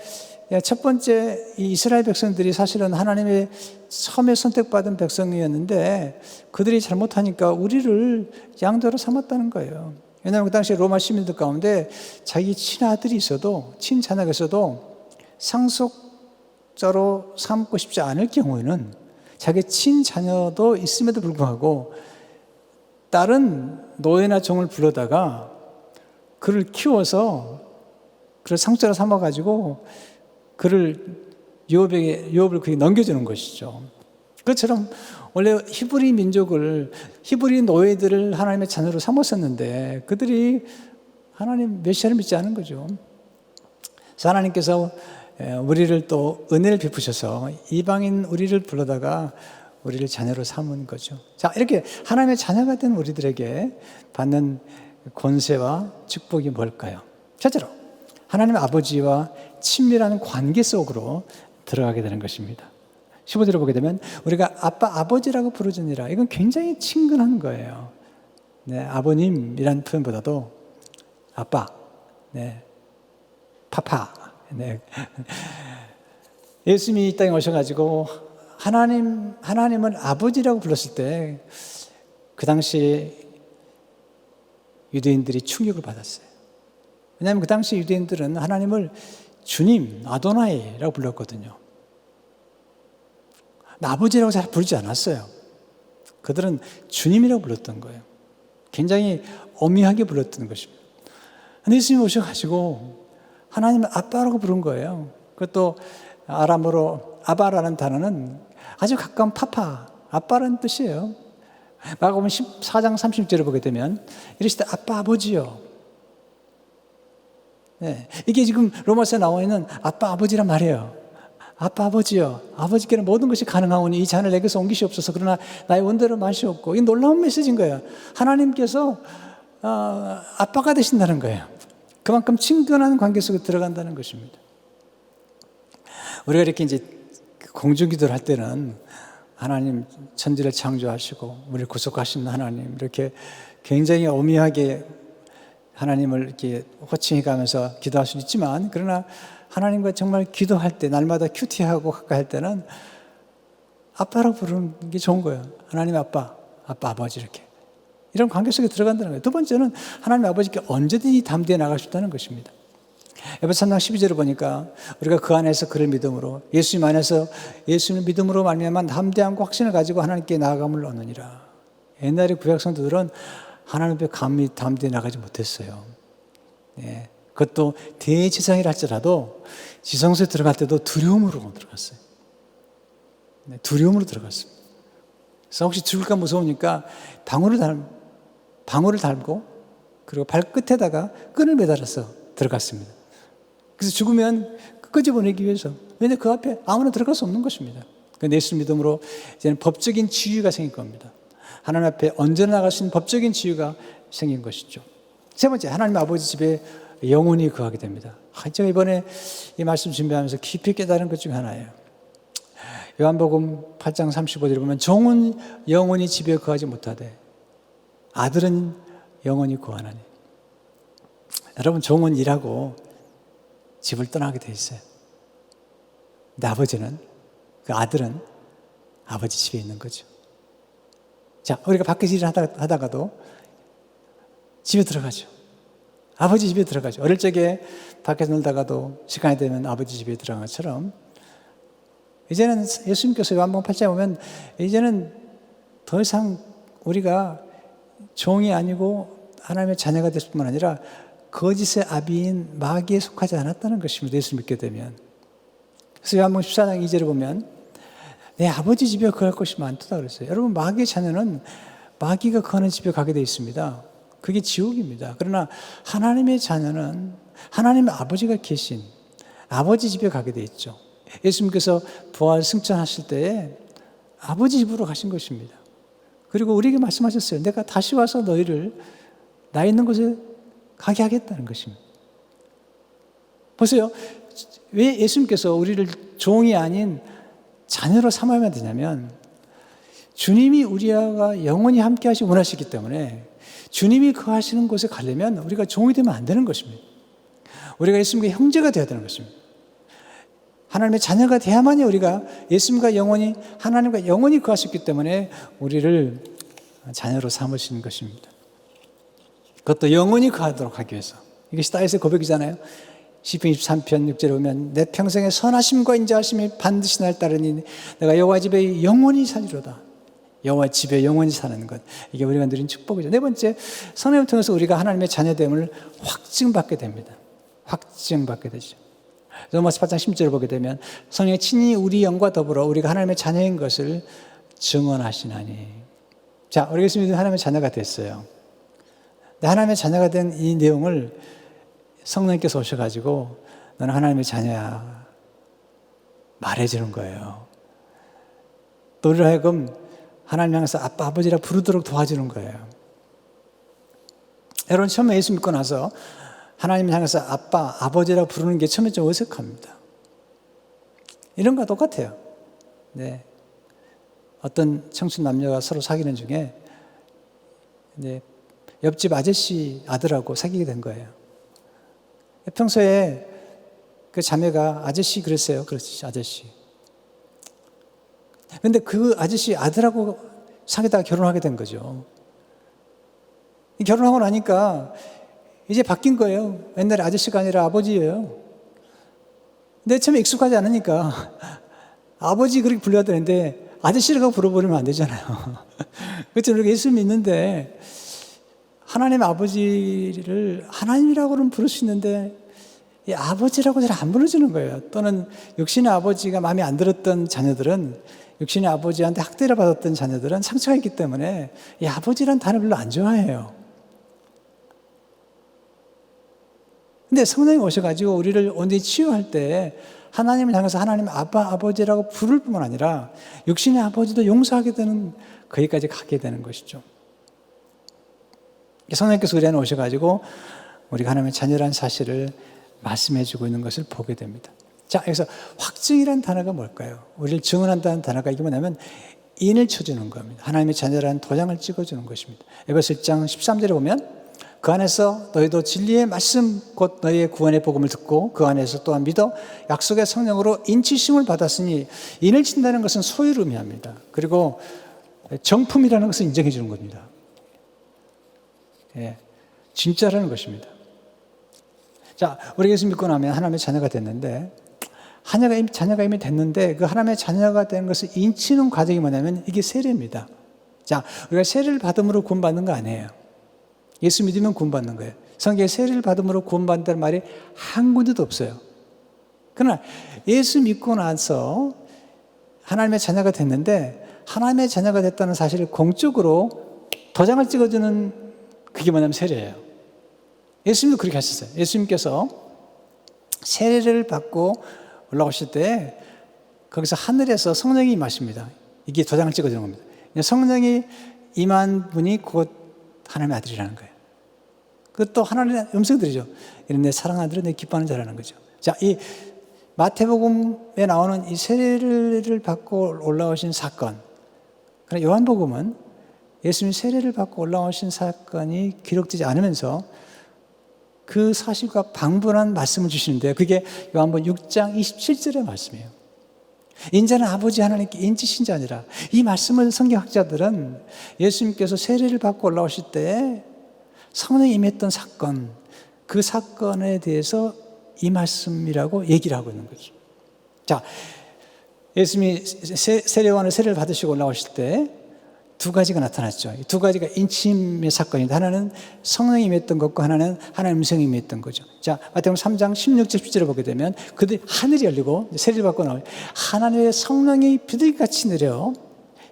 첫 번째 이 이스라엘 백성들이 사실은 하나님의 처음에 선택받은 백성이었는데 그들이 잘못하니까 우리를 양자로 삼았다는 거예요. 왜냐하면 그 당시 로마 시민들 가운데 자기 친아들이 있어도 친자녀가 있어도 상속자로 삼고 싶지 않을 경우에는 자기 친자녀도 있음에도 불구하고 다른 노예나 종을 불러다가 그를 키워서 그를 상속자로 삼아가지고 그를 유업을 그게 넘겨주는 것이죠. 그것처럼 원래 히브리 민족을, 히브리 노예들을 하나님의 자녀로 삼았었는데 그들이 하나님 메시아를 믿지 않은 거죠. 그래서 하나님께서 우리를 또 은혜를 베푸셔서 이방인 우리를 불러다가 우리를 자녀로 삼은 거죠. 자, 이렇게 하나님의 자녀가 된 우리들에게 받는 권세와 축복이 뭘까요? 첫째로 하나님 아버지와 친밀한 관계 속으로 들어가게 되는 것입니다. 15절을 보게 되면 우리가 아빠, 아버지라고 부르짖으니라. 이건 굉장히 친근한 거예요. 네, 아버님이라는 표현보다도 아빠, 네, 파파. 네. 예수님이 이 땅에 오셔가지고 하나님을 아버지라고 불렀을 때 그 당시 유대인들이 충격을 받았어요. 왜냐하면 그 당시 유대인들은 하나님을 주님, 아도나이라고 불렀거든요. 아버지라고 잘 부르지 않았어요. 그들은 주님이라고 불렀던 거예요. 굉장히 엄미하게 불렀던 것입니다. 근데 예수님이 오셔가지고 하나님을 아빠라고 부른 거예요. 그것도 아람어로 아바라는 단어는 아주 가까운 파파, 아빠라는 뜻이에요. 마가복음 14장 30절을 보게 되면 이르시되 아빠 아버지요. 네, 이게 지금 로마서에 나와 있는 아빠 아버지란 말이에요. 아빠 아버지요. 아버지께는 모든 것이 가능하오니 이 잔을 내게서 옮기시옵소서. 그러나 나의 원대로 마시옵고. 이 놀라운 메시지인 거예요. 하나님께서 아빠가 되신다는 거예요. 그만큼 친근한 관계 속에 들어간다는 것입니다. 우리가 이렇게 이제 공중기도를 할 때는 하나님 천지를 창조하시고 우리를 구속하신 하나님 이렇게 굉장히 엄미하게 하나님을 이렇게 호칭해 가면서 기도할 수 있지만 그러나 하나님과 정말 기도할 때 날마다 큐티하고 가까이 할 때는 아빠라고 부르는 게 좋은 거예요. 하나님 아빠, 아버지 이렇게. 이런 관계 속에 들어간다는 거예요. 두 번째는 하나님 아버지께 언제든지 담대히 나갈 수 있다는 것입니다. 에베소 3장 12절을 보니까 우리가 그 안에서 그를 믿음으로 예수님 안에서 예수님을 믿음으로 말미암아 담대함과 확신을 가지고 하나님께 나아감을 얻느니라. 옛날에 구약 성도들은 하나님 앞에 감히 담대히 나가지 못했어요. 네. 그것도 대제사장이라 할지라도 지성소에 들어갈 때도 두려움으로 들어갔어요. 네. 두려움으로 들어갔습니다. 그래서 혹시 죽을까 무서우니까 방울을 달고 그리고 발끝에다가 끈을 매달아서 들어갔습니다. 그래서 죽으면 끝까지 보내기 위해서. 왜냐하면 그 앞에 아무나 들어갈 수 없는 것입니다. 그런데 예수 믿음으로 이제는 법적인 지위가 생길 겁니다. 하나님 앞에 언제나 나갈 수 있는 법적인 지위가 생긴 것이죠. 세 번째, 하나님 아버지 집에 영원히 거하게 됩니다. 제가 이번에 이 말씀 준비하면서 깊이 깨달은 것 중에 하나예요. 요한복음 8장 35절에 보면 종은 영원히 집에 거하지 못하되 아들은 영원히 거하나니. 여러분, 종은 일하고 집을 떠나게 돼 있어요. 근데 아버지는, 그 아들은 아버지 집에 있는 거죠. 자, 우리가 밖에서 일을 하다가도 집에 들어가죠. 아버지 집에 들어가죠. 어릴 적에 밖에서 놀다가도 시간이 되면 아버지 집에 들어간 것처럼 이제는 예수님께서 요한복음 8장에 보면 이제는 더 이상 우리가 종이 아니고 하나님의 자녀가 될 뿐만 아니라 거짓의 아비인 마귀에 속하지 않았다는 것입니다. 예수 믿게 되면. 그래서 요한복음 14장 2절에 보면 내 아버지 집에 거할 것이 많다 그랬어요. 여러분, 마귀의 자녀는 마귀가 거하는 집에 가게 되어 있습니다. 그게 지옥입니다. 그러나 하나님의 자녀는 하나님의 아버지가 계신 아버지 집에 가게 되어 있죠. 예수님께서 부활 승천하실 때에 아버지 집으로 가신 것입니다. 그리고 우리에게 말씀하셨어요. 내가 다시 와서 너희를 나 있는 곳에 가게 하겠다는 것입니다. 보세요. 왜 예수님께서 우리를 종이 아닌 자녀로 삼아야 되냐면 주님이 우리와 영원히 함께 하시기 원하시기 때문에 주님이 거하시는 곳에 가려면 우리가 종이 되면 안 되는 것입니다. 우리가 예수님과 형제가 되어야 되는 것입니다. 하나님의 자녀가 돼야만이 우리가 예수님과 영원히, 하나님과 영원히 거할 수 있기 때문에 우리를 자녀로 삼으시는 것입니다. 그것도 영원히 거하도록 하기 위해서. 이것이 다윗의 고백이잖아요. 시편 23편 6절에 보면 내 평생의 선하심과 인자하심이 반드시 날 따르니 내가 여호와 집에 영원히 살리로다. 여호와 집에 영원히 사는 것. 이게 우리가 누린 축복이죠. 네 번째, 성령을 통해서 우리가 하나님의 자녀됨을 확증받게 됩니다. 확증받게 되죠. 로마서 8장 10절을 보게 되면 성령이 친히 우리 영과 더불어 우리가 하나님의 자녀인 것을 증언하시나니. 자, 우리 예수님이 하나님의 자녀가 됐어요. 하나님의 자녀가 된 이 내용을 성령께서 오셔가지고 너는 하나님의 자녀야 말해주는 거예요. 또 우리를 하여금 하나님 향해서 아빠, 아버지라 부르도록 도와주는 거예요. 여러분, 처음에 예수 믿고 나서 하나님을 향해서 아빠, 아버지라 부르는 게 처음에 좀 어색합니다. 이런 거와 똑같아요. 네. 어떤 청춘 남녀가 서로 사귀는 중에 네, 옆집 아저씨 아들하고 사귀게 된 거예요. 평소에 그 자매가 아저씨 그랬어요. 그렇지, 아저씨. 근데 그 아저씨 아들하고 사귀다가 결혼하게 된 거죠. 결혼하고 나니까 이제 바뀐 거예요. 옛날에 아저씨가 아니라 아버지예요. 근데 처음에 익숙하지 않으니까 아버지 그렇게 불러야 되는데 아저씨라고 불러버리면 안 되잖아요. 그렇죠. 우리가 예수 믿는데 하나님 아버지를 하나님이라고는 부를 수 있는데 이 아버지라고 잘 안 불러주는 거예요. 또는 육신의 아버지가 마음에 안 들었던 자녀들은, 육신의 아버지한테 학대를 받았던 자녀들은 상처가 있기 때문에 이 아버지란 단어 별로 안 좋아해요. 근데 성령이 오셔가지고 우리를 온전히 치유할 때 하나님을 향해서 하나님 아빠, 아버지라고 부를 뿐만 아니라 육신의 아버지도 용서하게 되는, 거기까지 가게 되는 것이죠. 성령께서 우리 안에 오셔가지고 우리가 하나님의 자녀라는 사실을 말씀해주고 있는 것을 보게 됩니다. 자, 여기서 확증이라는 단어가 뭘까요? 우리를 증언한다는 단어가 이게 뭐냐면 인을 쳐주는 겁니다. 하나님의 자녀라는 도장을 찍어주는 것입니다. 에베소 1장 13절에 보면 그 안에서 너희도 진리의 말씀 곧 너희의 구원의 복음을 듣고 그 안에서 또한 믿어 약속의 성령으로 인치심을 받았으니, 인을 친다는 것은 소유를 의미합니다. 그리고 정품이라는 것을 인정해 주는 겁니다. 예, 진짜라는 것입니다. 자, 우리 예수 믿고 나면 하나님의 자녀가 됐는데, 자녀가 이미 됐는데 그 하나님의 자녀가 된 것을 인치는 과정이 뭐냐면 이게 세례입니다. 자, 우리가 세례를 받음으로 구원받는 거 아니에요. 예수 믿으면 구원받는 거예요. 성경에 세례를 받음으로 구원받는다는 말이 한 군데도 없어요. 그러나 예수 믿고 나서 하나님의 자녀가 됐는데 하나님의 자녀가 됐다는 사실을 공적으로 도장을 찍어주는, 그게 뭐냐면 세례예요. 예수님도 그렇게 하셨어요. 예수님께서 세례를 받고 올라오실 때 거기서 하늘에서 성령이 임하십니다. 이게 도장을 찍어주는 겁니다. 성령이 임한 분이 곧 하나님의 아들이라는 거예요. 그것도 하나님의 음성들이죠. 이런 내 사랑하는 아들은 내 기뻐하는 자라는 거죠. 자, 이 마태복음에 나오는 이 세례를 받고 올라오신 사건, 그러나 요한복음은 예수님이 세례를 받고 올라오신 사건이 기록되지 않으면서 그 사실과 방분한 말씀을 주시는데요. 그게 요한복음 6장 27절의 말씀이에요. 인자는 아버지 하나님께 인치신 자니라. 이 말씀을 성경학자들은 예수님께서 세례를 받고 올라오실 때 성령이 임했던 사건, 그 사건에 대해서 이 말씀이라고 얘기를 하고 있는 거죠. 자, 예수님이 세례요한의 세례를 받으시고 올라오실 때 두 가지가 나타났죠. 이 두 가지가 인침의 사건인데, 하나는 성령이 임했던 것과 하나는 하나님의 음성이 임했던 거죠. 자, 마태복음 3장 16절 17절을 보게 되면 그들 하늘이 열리고 세례를 받고 나오죠. 하나님의 성령이 비둘기같이 내려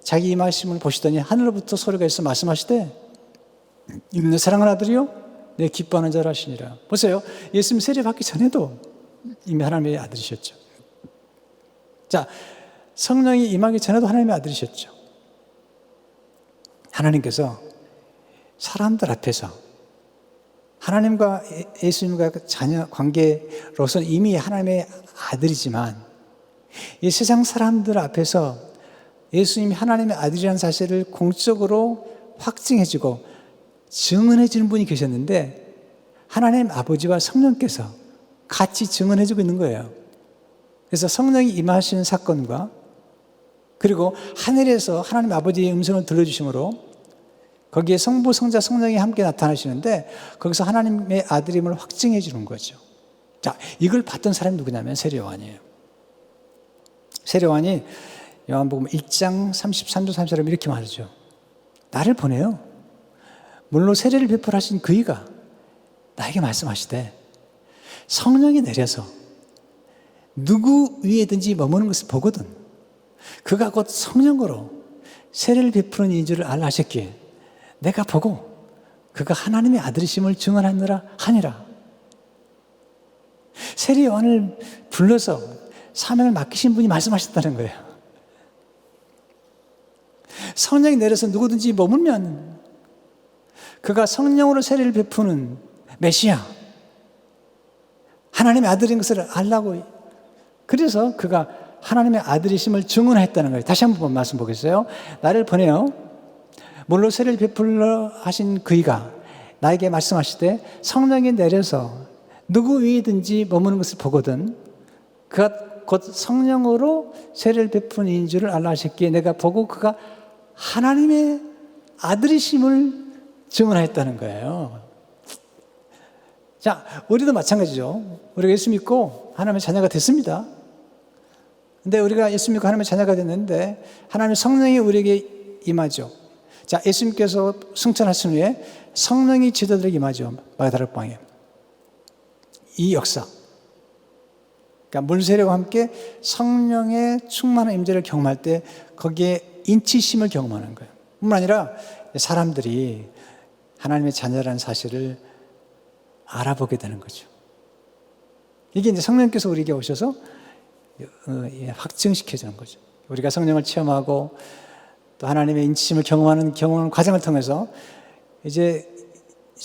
자기 이 말씀을 보시더니 하늘로부터 소리가 있어 말씀하시되 내 사랑하는 아들이요 내 기뻐하는 자라 하시니라. 보세요. 예수님 세례 받기 전에도 이미 하나님의 아들이셨죠. 자, 성령이 임하기 전에도 하나님의 아들이셨죠. 하나님께서 사람들 앞에서 하나님과 예수님과 자녀 관계로서는 이미 하나님의 아들이지만 이 세상 사람들 앞에서 예수님이 하나님의 아들이라는 사실을 공적으로 확증해주고 증언해주는 분이 계셨는데, 하나님 아버지와 성령께서 같이 증언해주고 있는 거예요. 그래서 성령이 임하시는 사건과 그리고 하늘에서 하나님 아버지의 음성을 들려주심으로 거기에 성부, 성자, 성령이 함께 나타나시는데 거기서 하나님의 아들임을 확증해 주는 거죠. 자, 이걸 봤던 사람이 누구냐면 세례요한이에요. 세례요한이 요한복음 1장 33절 34절 이렇게 말하죠. 나를 보내요. 물로 세례를 베풀하신 그이가 나에게 말씀하시되 성령이 내려서 누구 위에든지 머무는 것을 보거든 그가 곧 성령으로 세례를 베푸는 이인 줄을 알라 하셨기에 내가 보고 그가 하나님의 아들이심을 증언하느라 하니라. 세례 요한을 불러서 사명을 맡기신 분이 말씀하셨다는 거예요. 성령이 내려서 누구든지 머물면 그가 성령으로 세례를 베푸는 메시아 하나님의 아들인 것을 알라고. 그래서 그가 하나님의 아들이심을 증언했다는 거예요. 다시 한번 말씀 보겠어요. 나를 보내어 물로 세례를 베풀러 하신 그이가 나에게 말씀하시되 성령이 내려서 누구 위에든지 머무는 것을 보거든 그가 곧 성령으로 세례를 베푸는 이인 줄을 알라 하셨기에 내가 보고 그가 하나님의 아들이심을 증언했다는 거예요. 자, 우리도 마찬가지죠. 우리가 예수 믿고 하나님의 자녀가 됐습니다. 근데 우리가 예수 믿고 하나님의 자녀가 됐는데 하나님의 성령이 우리에게 임하죠. 자, 예수님께서 승천하신 후에 성령이 제자들에게 임하죠. 마가다락방에. 이 역사. 그러니까 물세례와 함께 성령의 충만한 임재를 경험할 때 거기에 인치심을 경험하는 거예요. 뿐만 아니라 사람들이 하나님의 자녀라는 사실을 알아보게 되는 거죠. 이게 이제 성령께서 우리에게 오셔서 확증시켜 주는 거죠. 우리가 성령을 체험하고 또 하나님의 인치심을 경험하는 과정을 통해서 이제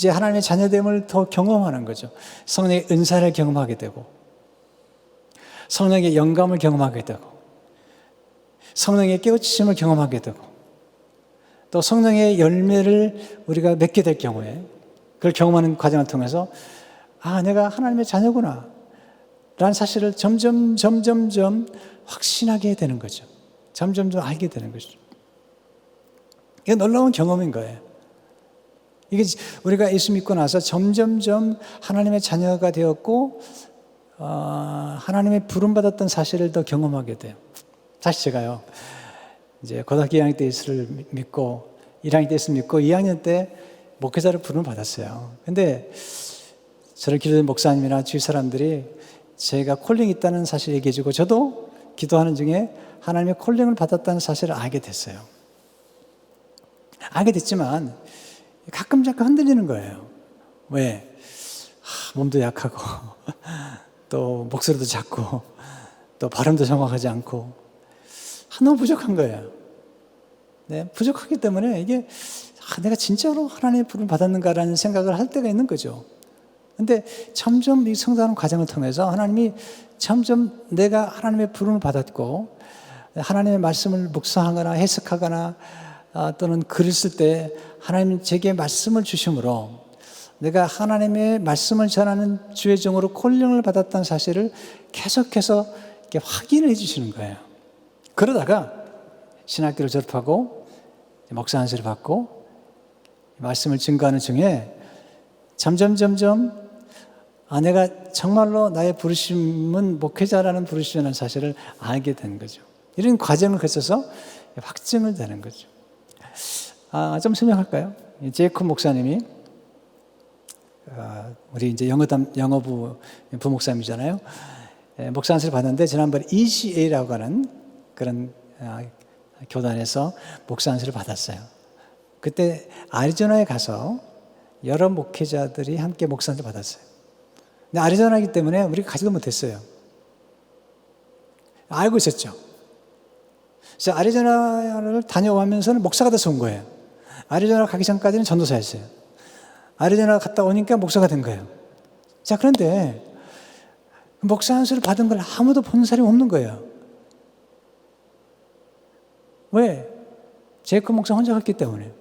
하나님의 자녀됨을 더 경험하는 거죠. 성령의 은사를 경험하게 되고 성령의 영감을 경험하게 되고 성령의 깨우치심을 경험하게 되고 또 성령의 열매를 우리가 맺게 될 경우에 그걸 경험하는 과정을 통해서 아, 내가 하나님의 자녀구나 라는 사실을 점점 확신하게 되는 거죠. 점점 알게 되는 거죠. 이게 놀라운 경험인 거예요. 이게 우리가 예수 믿고 나서 점점 하나님의 자녀가 되었고 하나님의 부름받았던 사실을 더 경험하게 돼요. 사실 제가요 이제 고등학교 2학년 때 예수를 믿고 1학년 때 예수 믿고 2학년 때 목회자를 부름을 받았어요. 근데 저를 기도된 목사님이나 주위 사람들이 제가 콜링이 있다는 사실을 얘기해 주고 저도 기도하는 중에 하나님의 콜링을 받았다는 사실을 알게 됐어요. 알게 됐지만 가끔 잠깐 흔들리는 거예요. 왜? 몸도 약하고 또 목소리도 작고 또 발음도 정확하지 않고 너무 부족한 거예요. 네, 부족하기 때문에 이게 내가 진짜로 하나님의 부름을 받았는가라는 생각을 할 때가 있는 거죠. 근데 점점 이 성장하는 과정을 통해서 하나님이 점점 내가 하나님의 부름을 받았고 하나님의 말씀을 묵상하거나 해석하거나 또는 글을 쓸 때 하나님 제게 말씀을 주심으로 내가 하나님의 말씀을 전하는 주의 종으로 콜링을 받았다는 사실을 계속해서 이렇게 확인을 해주시는 거예요. 그러다가 신학교를 졸업하고 목사 안수를 받고 말씀을 증거하는 중에 점점 내가 정말로 나의 부르심은 목회자라는 부르심이라는 사실을 알게 되는 거죠. 이런 과정을 거쳐서 확증을 되는 거죠. 좀 설명할까요? 제이콥 목사님이 우리 이제 영어부 부목사님이잖아요. 목사 안수를 받는데 지난번에 ECA라고 하는 그런 교단에서 목사 안수를 받았어요. 그때 애리조나에 가서 여러 목회자들이 함께 목사 안수를 받았어요. 근데 애리조나이기 때문에 우리가 가지도 못했어요. 알고 있었죠. 그래서 애리조나를 다녀오면서는 목사가 돼서 온 거예요. 애리조나 가기 전까지는 전도사였어요. 애리조나 갔다 오니까 목사가 된 거예요. 자, 그런데 목사 안수를 받은 걸 아무도 본 사람이 없는 거예요. 왜? 제이콥 목사 혼자 갔기 때문에.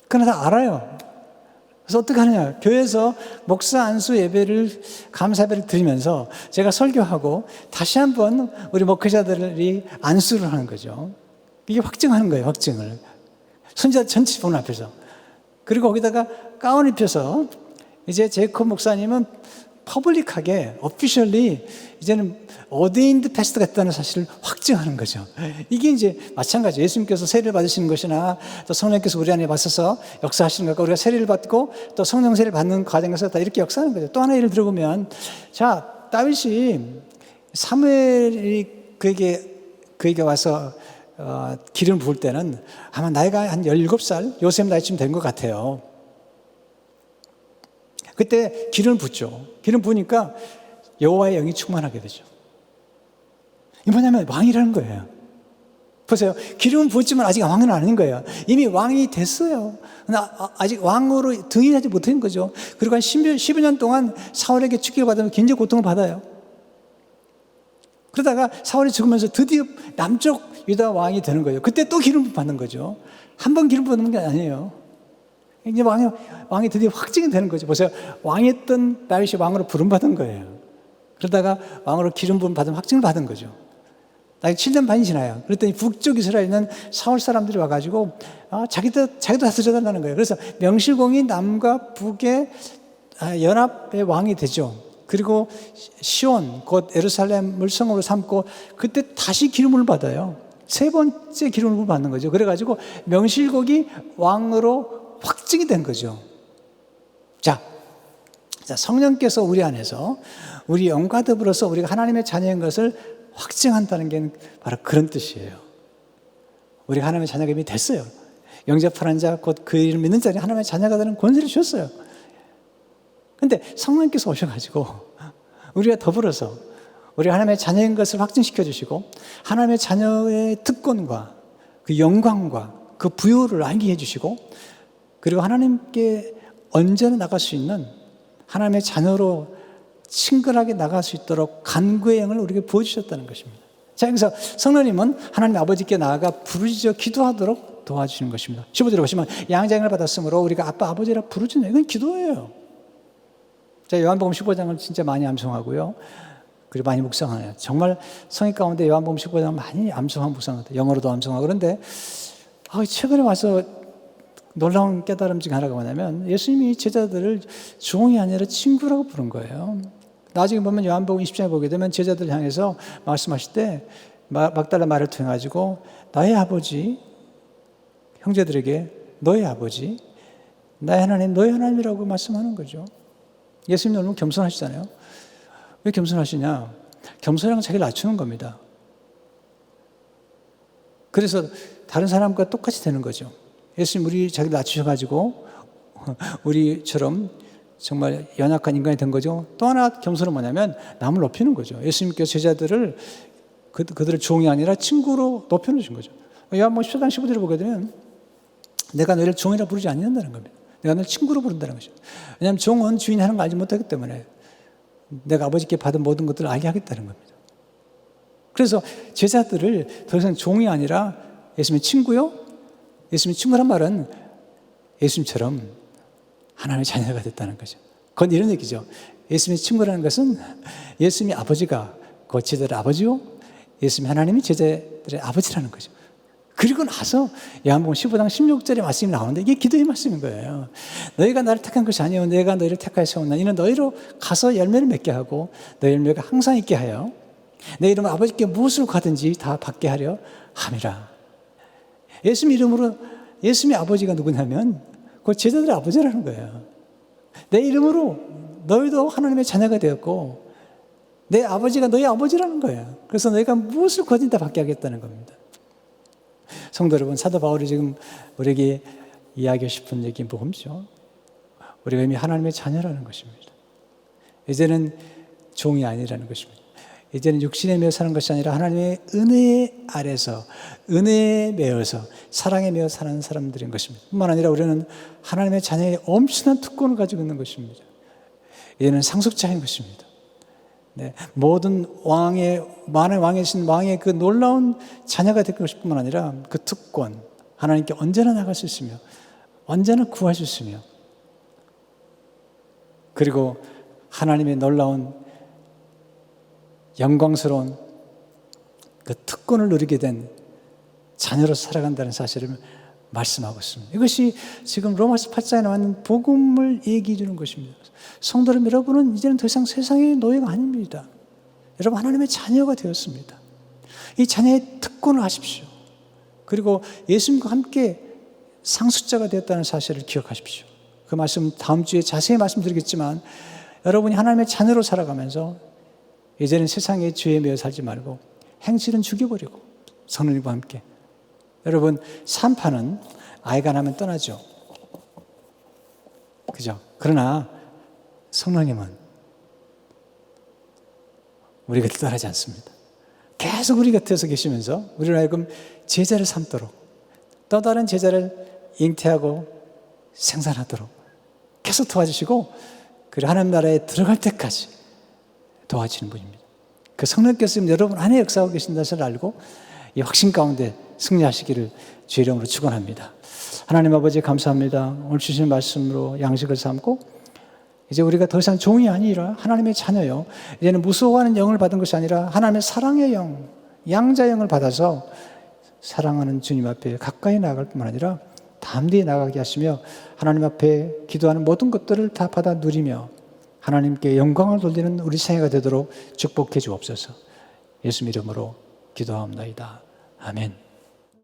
그러나 다 알아요. 그래서 어떻게 하느냐? 교회에서 목사 안수 예배를, 감사 예배를 드리면서 제가 설교하고 다시 한번 우리 목회자들이 안수를 하는 거죠. 이게 확증하는 거예요, 확증을. 선지자 전체 보는 앞에서. 그리고 거기다가 가운 입혀서 이제 제이콥 목사님은 퍼블릭하게, 오피셜리 이제는 어데인드 패스트가 됐다는 사실을 확증하는 거죠. 이게 이제 마찬가지. 예수님께서 세례를 받으시는 것이나 또 성령께서 우리 안에 와서서 역사하시는 것과 우리가 세례를 받고 또 성령 세례를 받는 과정에서 다 이렇게 역사하는 거죠. 또 하나 예를 들어보면, 자, 다윗이 사무엘이 그에게 와서 기름 부을 때는 아마 나이가 한 17살, 요셉 나이쯤 된 것 같아요. 그때 기름을 붓죠. 기름 부으니까 여호와의 영이 충만하게 되죠. 이 뭐냐면 왕이라는 거예요. 보세요. 기름은 부었지만 아직 왕은 아닌 거예요. 이미 왕이 됐어요. 아직 왕으로 등이하지 못한 거죠. 그리고 한 10여 년 동안 사울에게 축기를 받으면 굉장히 고통을 받아요. 그러다가 사울이 죽으면서 드디어 남쪽 유다 왕이 되는 거예요. 그때 또 기름 받는 거죠. 한 번 기름 받는 게 아니에요. 이제 왕이 드디어 확증이 되는 거죠. 보세요. 왕이었던 다윗이 왕으로 부름받은 거예요. 그러다가 왕으로 기름 부음 받은 확증을 받은 거죠. 나이 7년 반이 지나요. 그랬더니 북쪽 이스라엘에 있는 사울 사람들이 와가지고 자기도 다스려달라는 거예요. 그래서 명실공히 남과 북의 연합의 왕이 되죠. 그리고 시온, 곧 예루살렘을 성읍으로 삼고 그때 다시 기름을 받아요. 세 번째 기름을 받는 거죠. 그래가지고 명실공히 왕으로 확증이 된 거죠. 자, 성령께서 우리 안에서 우리 영과 더불어서 우리가 하나님의 자녀인 것을 확증한다는 게 바로 그런 뜻이에요. 우리가 하나님의 자녀가 이미 됐어요. 영접하는 자, 곧 그 이름 믿는 자는 하나님의 자녀가 되는 권세를 주셨어요. 근데 성령께서 오셔가지고 우리가 더불어서 우리 하나님의 자녀인 것을 확증시켜 주시고 하나님의 자녀의 특권과 그 영광과 그 부요를 알게 해주시고 그리고 하나님께 언제나 나갈 수 있는 하나님의 자녀로 친근하게 나갈 수 있도록 간구의 영을 우리에게 부어주셨다는 것입니다. 자, 여기서 성령님은 하나님 아버지께 나아가 부르짖어 기도하도록 도와주시는 것입니다. 15절에 보시면 양자형을 받았으므로 우리가 아빠 아버지라 부르짖는 이건 기도예요. 자, 요한복음 15장을 진짜 많이 암송하고요. 그리고 많이 묵상해요. 정말 성경 가운데 요한복음 15장을 많이 암송하고 묵상합니다. 영어로도 암송하고. 그런데 최근에 와서 놀라운 깨달음 중에 하나가 뭐냐면 예수님이 제자들을 종이 아니라 친구라고 부른 거예요. 나중에 보면 요한복음 20장에 보게 되면 제자들 향해서 말씀하실 때 막달라 말을 통해 가지고 나의 아버지, 형제들에게 너의 아버지, 나의 하나님, 너의 하나님이라고 말씀하는 거죠. 예수님 너무 겸손하시잖아요. 왜 겸손하시냐? 겸손한 건 자기를 낮추는 겁니다. 그래서 다른 사람과 똑같이 되는 거죠. 예수님 우리 자기를 낮추셔가지고 우리처럼 정말 연약한 인간이 된 거죠. 또 하나 겸손은 뭐냐면 남을 높이는 거죠. 예수님께서 제자들을 그들을 종이 아니라 친구로 높여놓으신 거죠. 요한복음 10장 15절을 보게 되면 내가 너희를 종이라 부르지 않는다는 겁니다. 내가 너를 친구로 부른다는 것입니다. 왜냐하면 종은 주인이 하는 걸 알지 못하기 때문에 내가 아버지께 받은 모든 것들을 알게 하겠다는 겁니다. 그래서 제자들을 더 이상 종이 아니라 예수님의 친구요? 예수님의 친구란 말은 예수님처럼 하나님의 자녀가 됐다는 거죠. 그건 이런 얘기죠. 예수님의 친구라는 것은 예수님의 아버지가 그 제자들의 아버지요, 예수님 하나님이 제자들의 아버지라는 거죠. 그리고 나서 요한복음 15장 16절에 말씀이 나오는데 이게 기도의 말씀인 거예요. 너희가 나를 택한 것이 아니요 내가 너희를 택하여 세웠나. 이는 너희로 가서 열매를 맺게 하고 너희 열매가 항상 있게 하여 내 이름으로 아버지께 무엇을 가든지 다 받게 하려 함이라. 예수님 이름으로 예수님의 아버지가 누구냐면 그 제자들의 아버지라는 거예요. 내 이름으로 너희도 하나님의 자녀가 되었고 내 아버지가 너희 아버지라는 거예요. 그래서 너희가 무엇을 거든지 다 받게 하겠다는 겁니다. 성도 여러분, 사도 바울이 지금 우리에게 이야기하고 싶은 얘기는 뭐죠? 우리가 이미 하나님의 자녀라는 것입니다. 이제는 종이 아니라는 것입니다. 이제는 육신에 매여 사는 것이 아니라 하나님의 은혜 아래서 은혜에 매여서 사랑에 매여 사는 사람들인 것입니다. 뿐만 아니라 우리는 하나님의 자녀의 엄청난 특권을 가지고 있는 것입니다. 이제는 상속자인 것입니다. 네, 모든 많은 왕이신 왕의 그 놀라운 자녀가 될 것일 뿐만 아니라 그 특권, 하나님께 언제나 나갈 수 있으며 언제나 구할 수 있으며 그리고 하나님의 놀라운 영광스러운 그 특권을 누리게 된 자녀로 살아간다는 사실을 말씀하고 있습니다. 이것이 지금 로마서 8장에 나오는 복음을 얘기해 주는 것입니다. 성도님 여러분은 이제는 더 이상 세상의 노예가 아닙니다. 여러분 하나님의 자녀가 되었습니다. 이 자녀의 특권을 아십시오. 그리고 예수님과 함께 상속자가 되었다는 사실을 기억하십시오. 그 말씀 다음 주에 자세히 말씀드리겠지만 여러분이 하나님의 자녀로 살아가면서 이제는 세상의 죄에 매여 살지 말고 행실은 죽여버리고 성령님과 함께 여러분 산파는 아이가 나면 떠나죠. 그죠? 그러나 성령님은 우리 곁을 떠나지 않습니다. 계속 우리 곁에서 계시면서 우리를 하여금 제자를 삼도록 또 다른 제자를 잉태하고 생산하도록 계속 도와주시고 그리고 하나님 나라에 들어갈 때까지 도와주시는 분입니다. 그 성령께서 여러분 안에 역사하고 계신다는 것을 알고 이 확신 가운데 승리하시기를 주의 이름으로 축원합니다. 하나님 아버지 감사합니다. 오늘 주신 말씀으로 양식을 삼고 이제 우리가 더 이상 종이 아니라 하나님의 자녀요. 이제는 무서워하는 영을 받은 것이 아니라 하나님의 사랑의 영, 양자 영을 받아서 사랑하는 주님 앞에 가까이 나아갈 뿐만 아니라 담대히 나가게 하시며 하나님 앞에 기도하는 모든 것들을 다 받아 누리며 하나님께 영광을 돌리는 우리 생애가 되도록 축복해 주옵소서. 예수 이름으로 기도하옵나이다. 아멘.